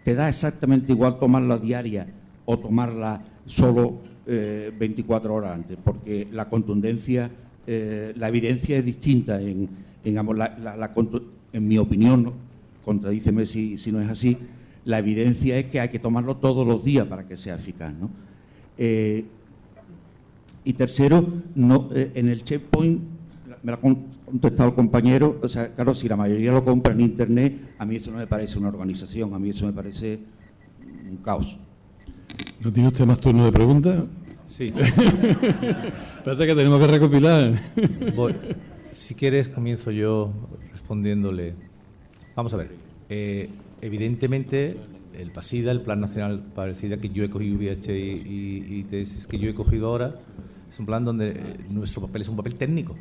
¿te da exactamente igual tomarla diaria o tomarla solo 24 horas antes? Porque la contundencia, la evidencia es distinta en mi opinión, contradíceme si no es así, la evidencia es que hay que tomarlo todos los días para que sea eficaz, ¿no? Y tercero, en el checkpoint, me lo ha contestado el compañero, o sea, claro, si la mayoría lo compra en Internet, a mí eso no me parece una organización, a mí eso me parece un caos. ¿No tiene usted más turno de preguntas? Sí. Espérate que tenemos que recopilar. Si quieres, comienzo yo respondiéndole. Vamos a ver. Evidentemente, el PASIDA, el Plan Nacional para el SIDA, que yo he cogido VIH y ITS, que yo he cogido ahora, es un plan donde nuestro papel es un papel técnico.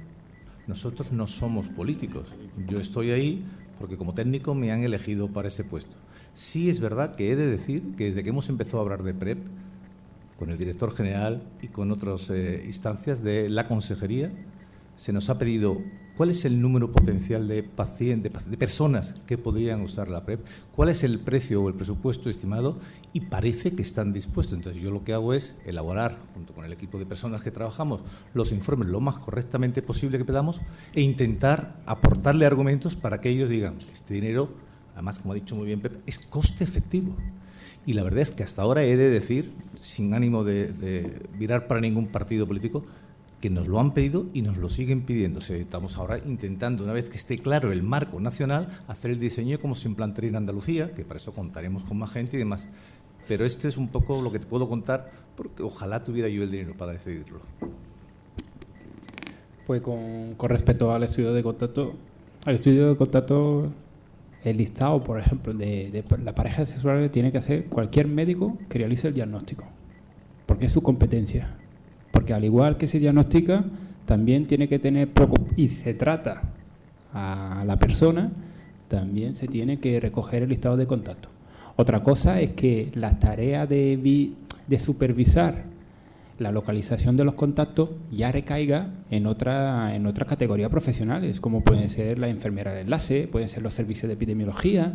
Nosotros no somos políticos. Yo estoy ahí porque como técnico me han elegido para ese puesto. Sí es verdad que he de decir que desde que hemos empezado a hablar de PrEP, con el director general y con otras instancias de la consejería, se nos ha pedido cuál es el número potencial de pacientes, de personas que podrían usar la PrEP, cuál es el precio o el presupuesto estimado, y parece que están dispuestos. Entonces yo lo que hago es elaborar, junto con el equipo de personas que trabajamos, los informes lo más correctamente posible que podamos e intentar aportarle argumentos para que ellos digan, este dinero, además, como ha dicho muy bien Pep, es coste efectivo. Y la verdad es que hasta ahora he de decir, sin ánimo de virar para ningún partido político, que nos lo han pedido y nos lo siguen pidiendo. O sea, estamos ahora intentando, una vez que esté claro el marco nacional, hacer el diseño como se implantaría en Andalucía, que para eso contaremos con más gente y demás. Pero este es un poco lo que te puedo contar, porque ojalá tuviera yo el dinero para decidirlo. Pues con respecto al estudio de contacto, el listado, por ejemplo, de la pareja sexual que tiene que hacer cualquier médico que realice el diagnóstico, porque es su competencia. Porque al igual que se diagnostica, también tiene que tener, y se trata a la persona, también se tiene que recoger el listado de contacto. Otra cosa es que las tareas de supervisar la localización de los contactos ya recaiga en otra categoría profesionales, como pueden ser la enfermera de enlace, pueden ser los servicios de epidemiología,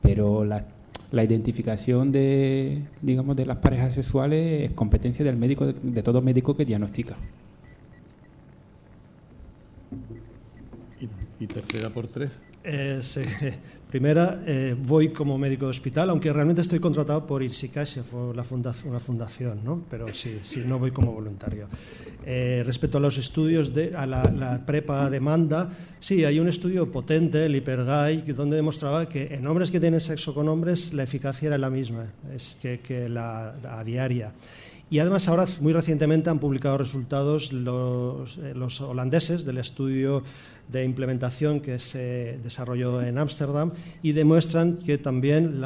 pero la identificación de las parejas sexuales es competencia del médico, de todo médico que diagnostica. ¿Y tercera por tres? Primera, voy como médico de hospital, aunque realmente estoy contratado por Irsicasia, por una fundación, ¿no? Pero sí, no voy como voluntario. Respecto a los estudios a la prepa a demanda, sí, hay un estudio potente, el Hipergay, donde demostraba que en hombres que tienen sexo con hombres la eficacia era la misma que la a diaria. Y además ahora, muy recientemente, han publicado resultados los holandeses del estudio de implementación que se desarrolló en Ámsterdam y demuestran que también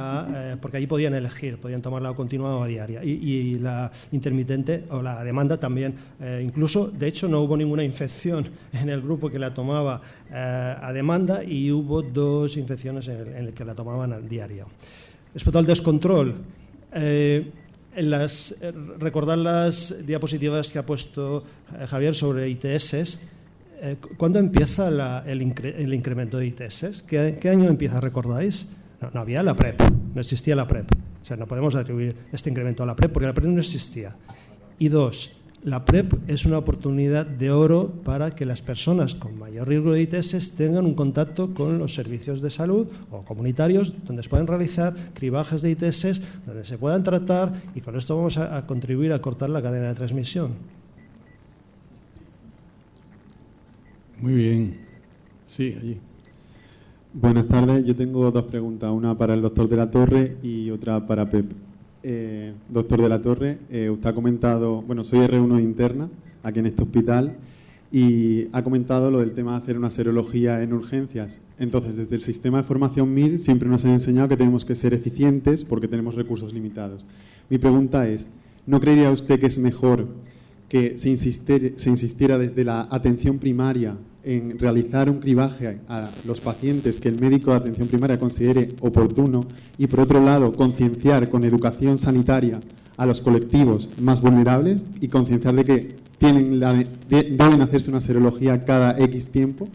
porque allí podían elegir, podían tomarla continuada o a diaria y la intermitente o la demanda también, incluso de hecho no hubo ninguna infección en el grupo que la tomaba a demanda y hubo 2 infecciones en el que la tomaban a diario. Respecto al descontrol, recordar las diapositivas que ha puesto Javier sobre ITS. ¿Cuándo empieza el incremento de ITS? ¿Qué año empieza? ¿Recordáis? No había la PrEP, no existía la PrEP. O sea, no podemos atribuir este incremento a la PrEP porque la PrEP no existía. Y 2, la PrEP es una oportunidad de oro para que las personas con mayor riesgo de ITS tengan un contacto con los servicios de salud o comunitarios donde se pueden realizar cribajes de ITS, donde se puedan tratar y con esto vamos a contribuir a cortar la cadena de transmisión. Muy bien. Sí, allí. Buenas tardes. Yo tengo 2 preguntas, una para el doctor de la Torre y otra para Pep. Doctor de la Torre, usted ha comentado, soy R1 interna aquí en este hospital y ha comentado lo del tema de hacer una serología en urgencias. Entonces, desde el sistema de formación MIR siempre nos han enseñado que tenemos que ser eficientes porque tenemos recursos limitados. Mi pregunta es, ¿no creería usted que es mejor que se insistiera desde la atención primaria en realizar un cribaje a los pacientes que el médico de atención primaria considere oportuno y, por otro lado, concienciar con educación sanitaria a los colectivos más vulnerables y concienciar de que deben hacerse una serología cada X tiempo?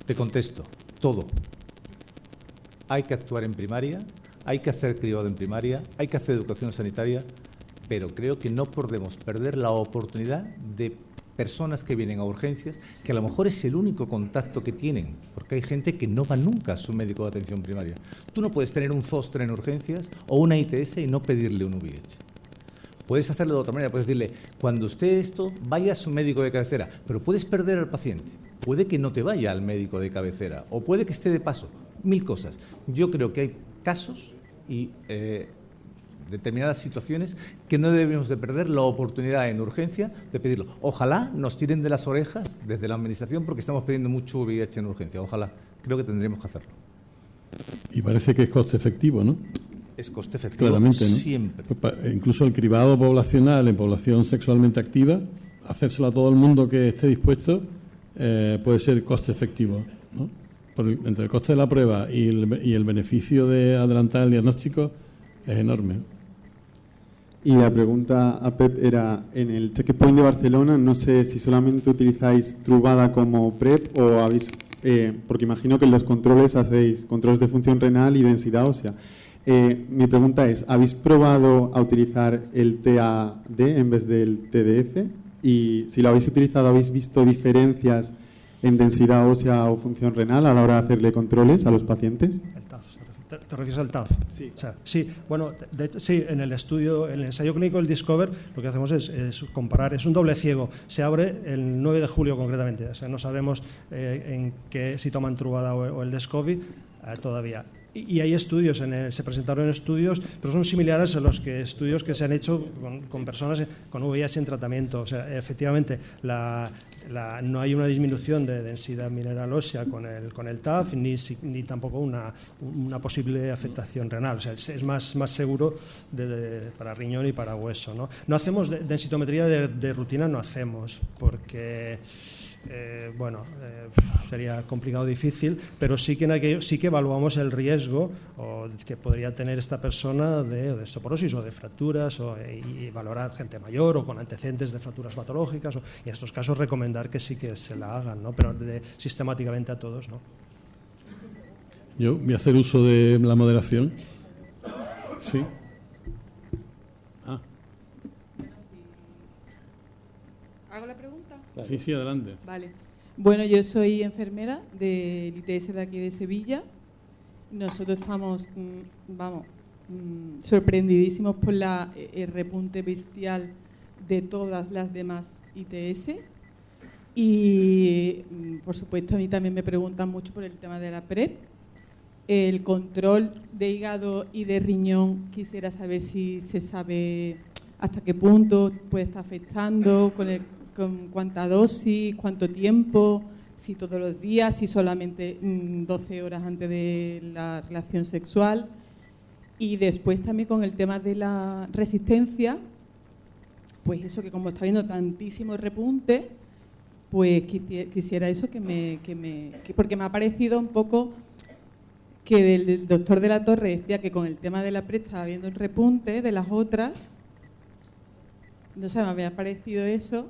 Te contesto, todo. Hay que actuar en primaria, hay que hacer cribado en primaria, hay que hacer educación sanitaria, pero creo que no podemos perder la oportunidad de personas que vienen a urgencias, que a lo mejor es el único contacto que tienen, porque hay gente que no va nunca a su médico de atención primaria. Tú no puedes tener un Foster en urgencias o una ITS y no pedirle un VIH. Puedes hacerlo de otra manera, puedes decirle, cuando esté esto, vaya a su médico de cabecera, pero puedes perder al paciente. Puede que no te vaya al médico de cabecera o puede que esté de paso. 1000 cosas. Yo creo que hay casos y determinadas situaciones que no debemos de perder la oportunidad en urgencia de pedirlo. Ojalá nos tiren de las orejas desde la administración porque estamos pidiendo mucho VIH en urgencia. Ojalá. Creo que tendremos que hacerlo. Y parece que es coste efectivo, ¿no? Es coste efectivo. Claramente, ¿no? Siempre. Incluso el cribado poblacional en población sexualmente activa, hacérselo a todo el mundo que esté dispuesto, puede ser coste efectivo, ¿no? Entre el coste de la prueba y el beneficio de adelantar el diagnóstico es enorme. Y la pregunta a Pep era, en el checkpoint de Barcelona, no sé si solamente utilizáis Truvada como PrEP o habéis, porque imagino que en los controles hacéis controles de función renal y densidad ósea. Mi pregunta es, ¿habéis probado a utilizar el TAD en vez del TDF? Y si lo habéis utilizado, ¿habéis visto diferencias en densidad ósea o función renal a la hora de hacerle controles a los pacientes? ¿Te refieres al TAF? Sí. O sea, sí, bueno, sí, en el ensayo clínico del Discover, lo que hacemos es comparar, es un doble ciego, se abre el 9 de julio concretamente, o sea, no sabemos si toman Truvada o el Descovy todavía. Y hay estudios, se presentaron estudios, pero son similares a los estudios que se han hecho con personas con VIH en tratamiento. O sea, efectivamente, no hay una disminución de densidad mineral ósea con el TAF, ni tampoco una posible afectación renal. O sea, es más seguro para riñón y para hueso, ¿no? No hacemos densitometría de rutina, no hacemos, porque sería complicado, difícil, pero sí que evaluamos el riesgo que podría tener esta persona de osteoporosis o de fracturas, y valorar gente mayor o con antecedentes de fracturas patológicas, y en estos casos recomendar que sí que se la hagan, ¿no? Pero sistemáticamente a todos, ¿no? Yo voy a hacer uso de la moderación. Sí. ¿Hago la pregunta? Sí, adelante. Vale. Bueno, yo soy enfermera del ITS de aquí de Sevilla. Nosotros estamos, sorprendidísimos por el repunte bestial de todas las demás ITS. Y, por supuesto, a mí también me preguntan mucho por el tema de la PrEP. El control de hígado y de riñón, quisiera saber si se sabe hasta qué punto puede estar afectando, con cuánta dosis, cuánto tiempo, si todos los días, si solamente 12 horas antes de la relación sexual. Y después también con el tema de la resistencia, pues eso, que como está habiendo tantísimo repunte, pues quisiera eso porque me ha parecido un poco que el doctor de la Torre decía que con el tema de la PrEP estaba habiendo un repunte de las otras. No sé, me había parecido eso,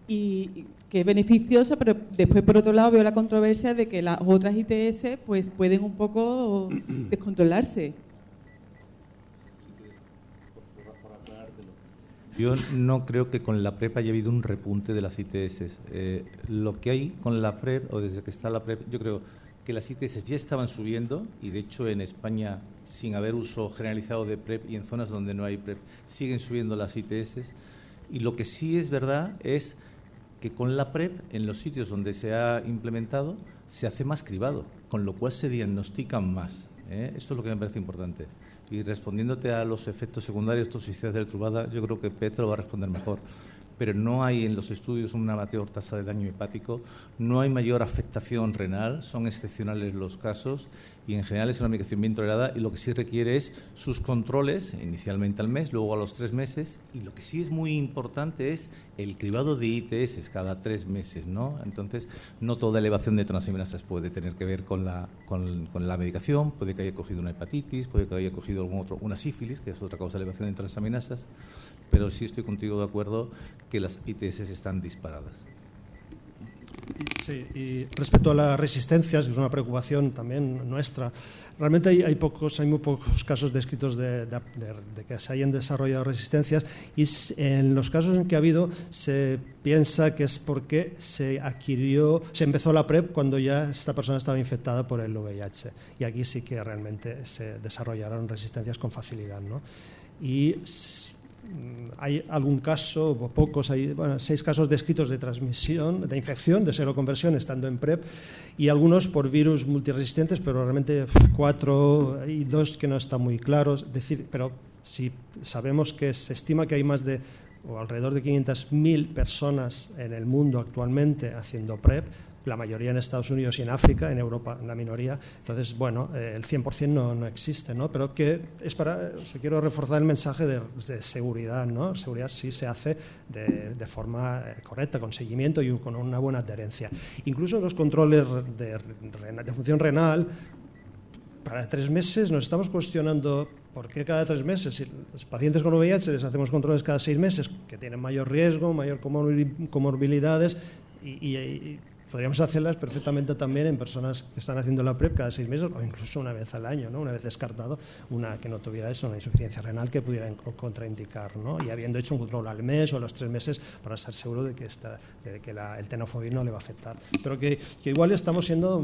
y que es beneficioso, pero después por otro lado veo la controversia de que las otras ITS pues pueden un poco descontrolarse. Yo no creo que con la PrEP haya habido un repunte de las ITS. Lo que hay con la PrEP, o desde que está la PrEP, yo creo que las ITS ya estaban subiendo, y de hecho en España, sin haber uso generalizado de PrEP y en zonas donde no hay PrEP, siguen subiendo las ITS. Y lo que sí es verdad es que con la PrEP, en los sitios donde se ha implementado, se hace más cribado, con lo cual se diagnostican más. Esto es lo que me parece importante. Y respondiéndote a los efectos secundarios, toxicidad del Truvada, yo creo que Petro va a responder mejor. Pero no hay en los estudios una mayor tasa de daño hepático, no hay mayor afectación renal, son excepcionales los casos, y en general es una medicación bien tolerada, y lo que sí requiere es sus controles, inicialmente al mes, luego a los 3 meses, y lo que sí es muy importante es el cribado de ITS cada 3 meses, ¿no? Entonces, no toda elevación de transaminasas puede tener que ver con la medicación, puede que haya cogido una hepatitis, puede que haya cogido una sífilis, que es otra causa de elevación de transaminasas, pero sí estoy contigo de acuerdo que las ITS están disparadas. Sí, y respecto a las resistencias, que es una preocupación también nuestra, realmente hay muy pocos casos descritos de que se hayan desarrollado resistencias, y en los casos en que ha habido se piensa que es porque se empezó la PrEP cuando ya esta persona estaba infectada por el VIH, y aquí sí que realmente se desarrollaron resistencias con facilidad, ¿no? Y hay algún caso, o pocos, hay 6 casos descritos de transmisión, de infección, de seroconversión estando en PrEP, y algunos por virus multiresistentes, pero realmente 4 y 2 que no están muy claros. Pero si sabemos que se estima que hay más de o alrededor de 500.000 personas en el mundo actualmente haciendo PrEP, la mayoría en Estados Unidos y en África, en Europa la minoría. Entonces, bueno, el 100% no existe, ¿no? Pero que es quiero reforzar el mensaje de seguridad, ¿no? Seguridad sí se hace de forma correcta, con seguimiento y con una buena adherencia. Incluso los controles de función renal, para 3 meses nos estamos cuestionando por qué cada 3 meses. Si los pacientes con VIH les hacemos controles cada 6 meses, que tienen mayor riesgo, mayor comorbilidades, y podríamos hacerlas perfectamente también en personas que están haciendo la PrEP cada 6 meses o incluso una vez al año, ¿no? Una vez descartado una que no tuviera eso, una insuficiencia renal que pudiera contraindicar, ¿no? Y habiendo hecho un control al mes o a los 3 meses para estar seguro de que el tenofovir no le va a afectar. Pero que igual estamos siendo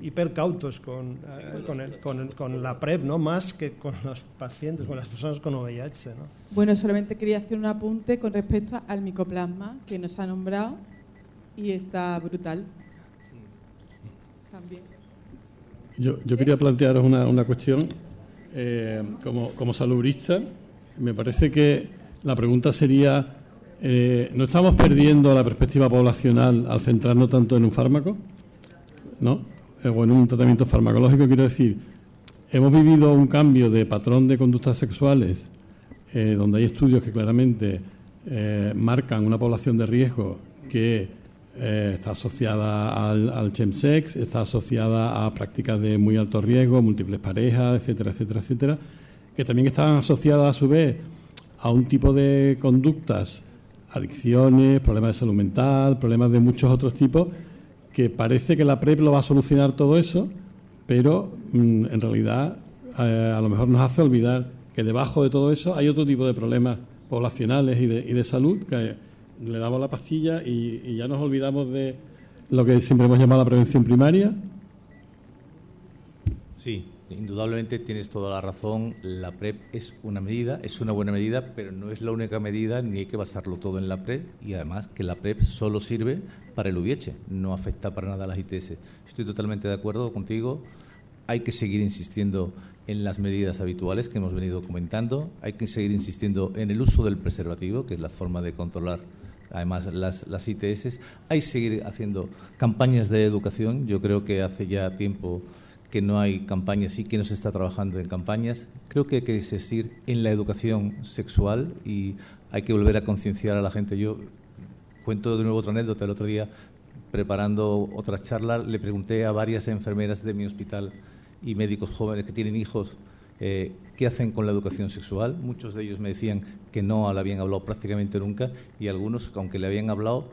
hipercautos con la PrEP, ¿no? Más que con los pacientes, con las personas con VIH, ¿no? Bueno, solamente quería hacer un apunte con respecto al micoplasma que nos ha nombrado. Y está brutal. También. Yo quería plantearos una cuestión. Como salubrista, me parece que la pregunta sería, ¿no estamos perdiendo la perspectiva poblacional al centrarnos tanto en un fármaco? ¿No? O en un tratamiento farmacológico, quiero decir. Hemos vivido un cambio de patrón de conductas sexuales, donde hay estudios que claramente marcan una población de riesgo que está asociada al chemsex, está asociada a prácticas de muy alto riesgo, múltiples parejas, etcétera, etcétera, etcétera, que también están asociadas a su vez a un tipo de conductas, adicciones, problemas de salud mental, problemas de muchos otros tipos, que parece que la PrEP lo va a solucionar todo eso, pero en realidad a lo mejor nos hace olvidar que debajo de todo eso hay otro tipo de problemas poblacionales y de salud, que le damos la pastilla y ya nos olvidamos de lo que siempre hemos llamado la prevención primaria. Sí, indudablemente tienes toda la razón. La PrEP es una medida, es una buena medida, pero no es la única medida, ni hay que basarlo todo en la PrEP, y además que la PrEP solo sirve para el VIH, no afecta para nada a las ITS. Estoy totalmente de acuerdo contigo. Hay que seguir insistiendo en las medidas habituales que hemos venido comentando, hay que seguir insistiendo en el uso del preservativo, que es la forma de controlar además las ITS, hay que seguir haciendo campañas de educación. Yo creo que hace ya tiempo que no hay campañas y que no se está trabajando en campañas. Creo que hay que insistir en la educación sexual y hay que volver a concienciar a la gente. Yo cuento de nuevo otra anécdota. El otro día, preparando otra charla, le pregunté a varias enfermeras de mi hospital y médicos jóvenes que tienen hijos qué hacen con la educación sexual. Muchos de ellos me decían que no le habían hablado prácticamente nunca, y algunos, aunque le habían hablado,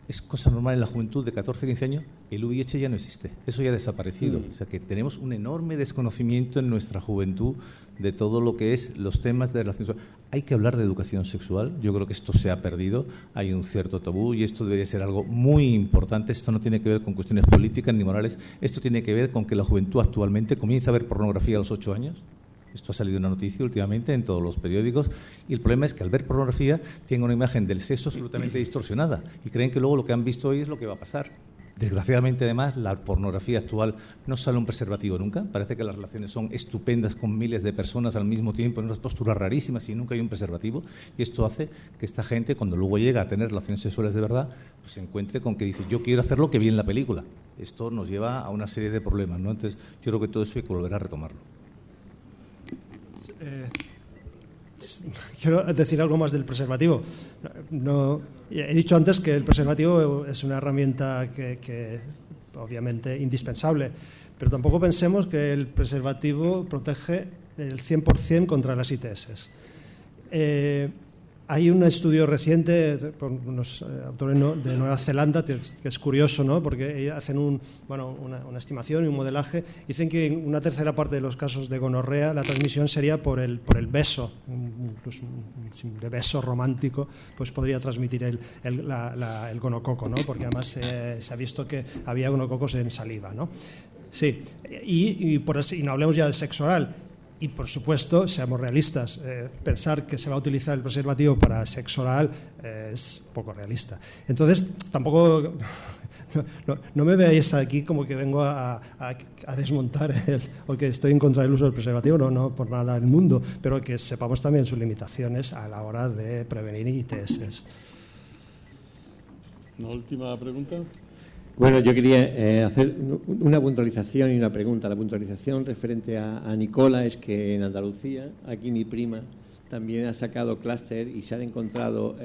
es cosa normal en la juventud de 14, 15 años, el VIH ya no existe, eso ya ha desaparecido. O sea que tenemos un enorme desconocimiento en nuestra juventud de todo lo que es los temas de relación sexual. Hay que hablar de educación sexual, yo creo que esto se ha perdido, hay un cierto tabú y esto debería ser algo muy importante. Esto no tiene que ver con cuestiones políticas ni morales, esto tiene que ver con que la juventud actualmente comienza a ver pornografía a los 8 años. Esto ha salido una noticia últimamente en todos los periódicos, y el problema es que al ver pornografía tienen una imagen del sexo absolutamente distorsionada y creen que luego lo que han visto hoy es lo que va a pasar. Desgraciadamente, además, la pornografía actual no sale un preservativo nunca. Parece que las relaciones son estupendas con miles de personas al mismo tiempo, en unas posturas rarísimas, y nunca hay un preservativo. Y esto hace que esta gente, cuando luego llega a tener relaciones sexuales de verdad, pues se encuentre con que dice, yo quiero hacer lo que vi en la película. Esto nos lleva a una serie de problemas, ¿no? Entonces, yo creo que todo eso hay que volver a retomarlo. Quiero decir algo más del preservativo. He dicho antes que el preservativo es una herramienta que es obviamente indispensable, pero tampoco pensemos que el preservativo protege el 100% contra las ITS. Hay un estudio reciente por unos autores de Nueva Zelanda que es curioso, ¿no? Porque hacen una estimación y un modelaje. Dicen que en una tercera parte de los casos de gonorrea la transmisión sería por el beso, incluso de beso romántico, pues podría transmitir el gonococo, ¿no? Porque además se ha visto que había gonococos en saliva, ¿no? Sí, y no hablemos ya del sexo oral. Y, por supuesto, seamos realistas, pensar que se va a utilizar el preservativo para sexo oral es poco realista. Entonces, tampoco no me veáis aquí como que vengo a desmontar o que estoy en contra del uso del preservativo, no por nada del mundo, pero que sepamos también sus limitaciones a la hora de prevenir ITS. ¿Una última pregunta? Bueno, yo quería hacer una puntualización y una pregunta. La puntualización referente a Nicola es que en Andalucía, aquí mi prima también ha sacado clúster y se han encontrado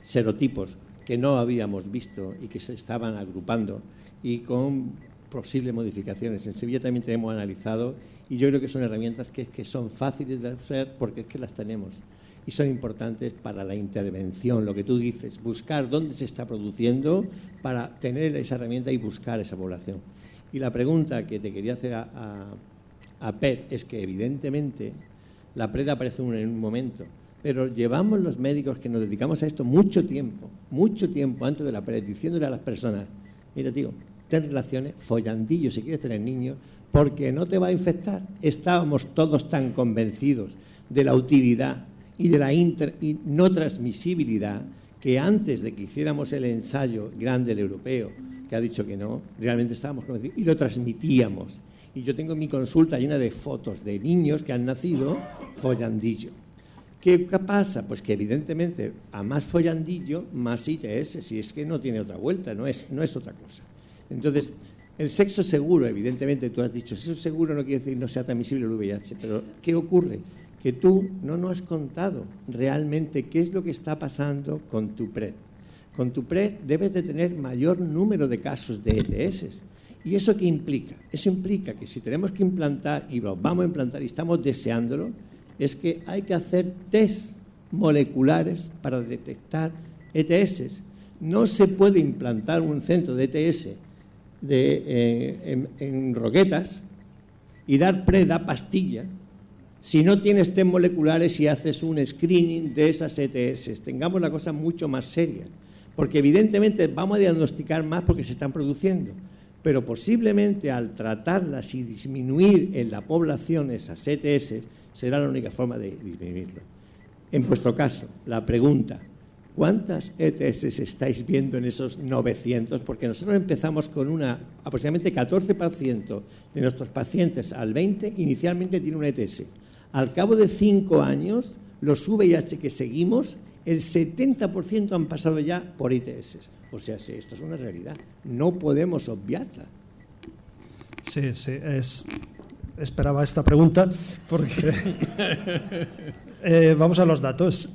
serotipos que no habíamos visto y que se estaban agrupando y con posibles modificaciones. En Sevilla también tenemos analizado y yo creo que son herramientas que son fáciles de usar porque es que las tenemos. Y son importantes para la intervención, lo que tú dices, buscar dónde se está produciendo para tener esa herramienta y buscar esa población. Y la pregunta que te quería hacer a PET es que evidentemente la PrEP aparece en un momento, pero llevamos los médicos que nos dedicamos a esto mucho tiempo antes de la PrEP, diciéndole a las personas, mira tío, ten relaciones, follandillo si quieres tener niños, porque no te va a infectar. Estábamos todos tan convencidos de la utilidad y de la no transmisibilidad, que antes de que hiciéramos el ensayo grande, el europeo, que ha dicho que no, realmente estábamos convencidos y lo transmitíamos. Y yo tengo mi consulta llena de fotos de niños que han nacido follandillo. ¿Qué pasa? Pues que evidentemente a más follandillo, más ITS, si es que no tiene otra vuelta, no es otra cosa. Entonces, el sexo seguro, evidentemente tú has dicho, sexo seguro no quiere decir no sea transmisible el VIH, pero ¿qué ocurre? Que tú no nos has contado realmente qué es lo que está pasando con tu PrEP. Con tu PrEP debes de tener mayor número de casos de ETS. ¿Y eso qué implica? Eso implica que si tenemos que implantar, y lo vamos a implantar y estamos deseándolo, es que hay que hacer test moleculares para detectar ETS. No se puede implantar un centro de ETS en Roquetas y dar PrEP, da pastilla, si no tienes test moleculares y haces un screening de esas ETS. Tengamos la cosa mucho más seria, porque evidentemente vamos a diagnosticar más porque se están produciendo, pero posiblemente al tratarlas y disminuir en la población esas ETS será la única forma de disminuirlo. En vuestro caso, la pregunta, ¿cuántas ETS estáis viendo en esos 900? Porque nosotros empezamos con aproximadamente 14% de nuestros pacientes al 20 inicialmente tienen una ETS. Al cabo de 5 años, los VIH que seguimos, el 70% han pasado ya por ITS. O sea, sí, esto es una realidad. No podemos obviarla. Sí, esperaba esta pregunta porque vamos a los datos.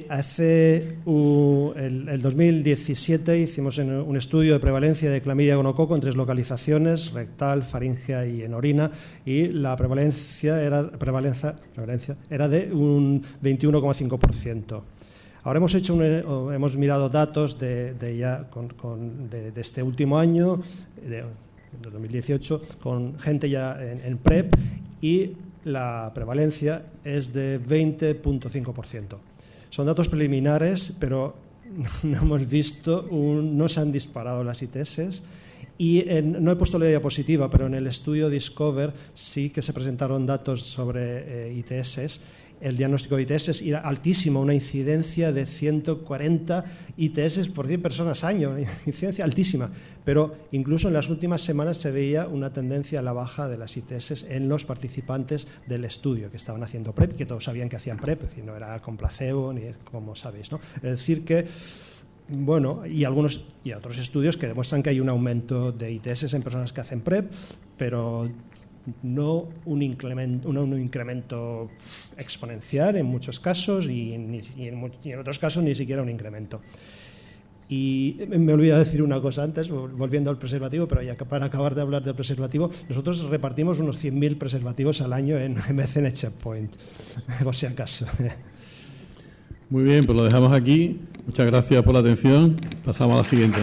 Hace el 2017 hicimos un estudio de prevalencia de clamidia gonococo en 3 localizaciones, rectal, faríngea y en orina, y la prevalencia era de un 21,5%. Ahora hemos mirado datos de este último año, de 2018, con gente ya en PrEP, y la prevalencia es de 20,5%. Son datos preliminares, pero no hemos visto, no se han disparado las ITS. Y no he puesto la diapositiva, pero en el estudio Discover sí que se presentaron datos sobre ITS. El diagnóstico de ITS era altísimo, una incidencia de 140 ITS por 100 personas año, una incidencia altísima. Pero incluso en las últimas semanas se veía una tendencia a la baja de las ITS en los participantes del estudio que estaban haciendo PrEP, que todos sabían que hacían PrEP, es decir, no era con placebo, ni como sabéis, ¿no? Es decir que, bueno, y otros estudios que demuestran que hay un aumento de ITS en personas que hacen PrEP, pero no un incremento exponencial en muchos casos y en otros casos ni siquiera un incremento. Y me olvidé decir una cosa antes, volviendo al preservativo, pero ya para acabar de hablar del preservativo, nosotros repartimos unos 100.000 preservativos al año en MCN Checkpoint, por si acaso. Muy bien, pues lo dejamos aquí. Muchas gracias por la atención. Pasamos a la siguiente.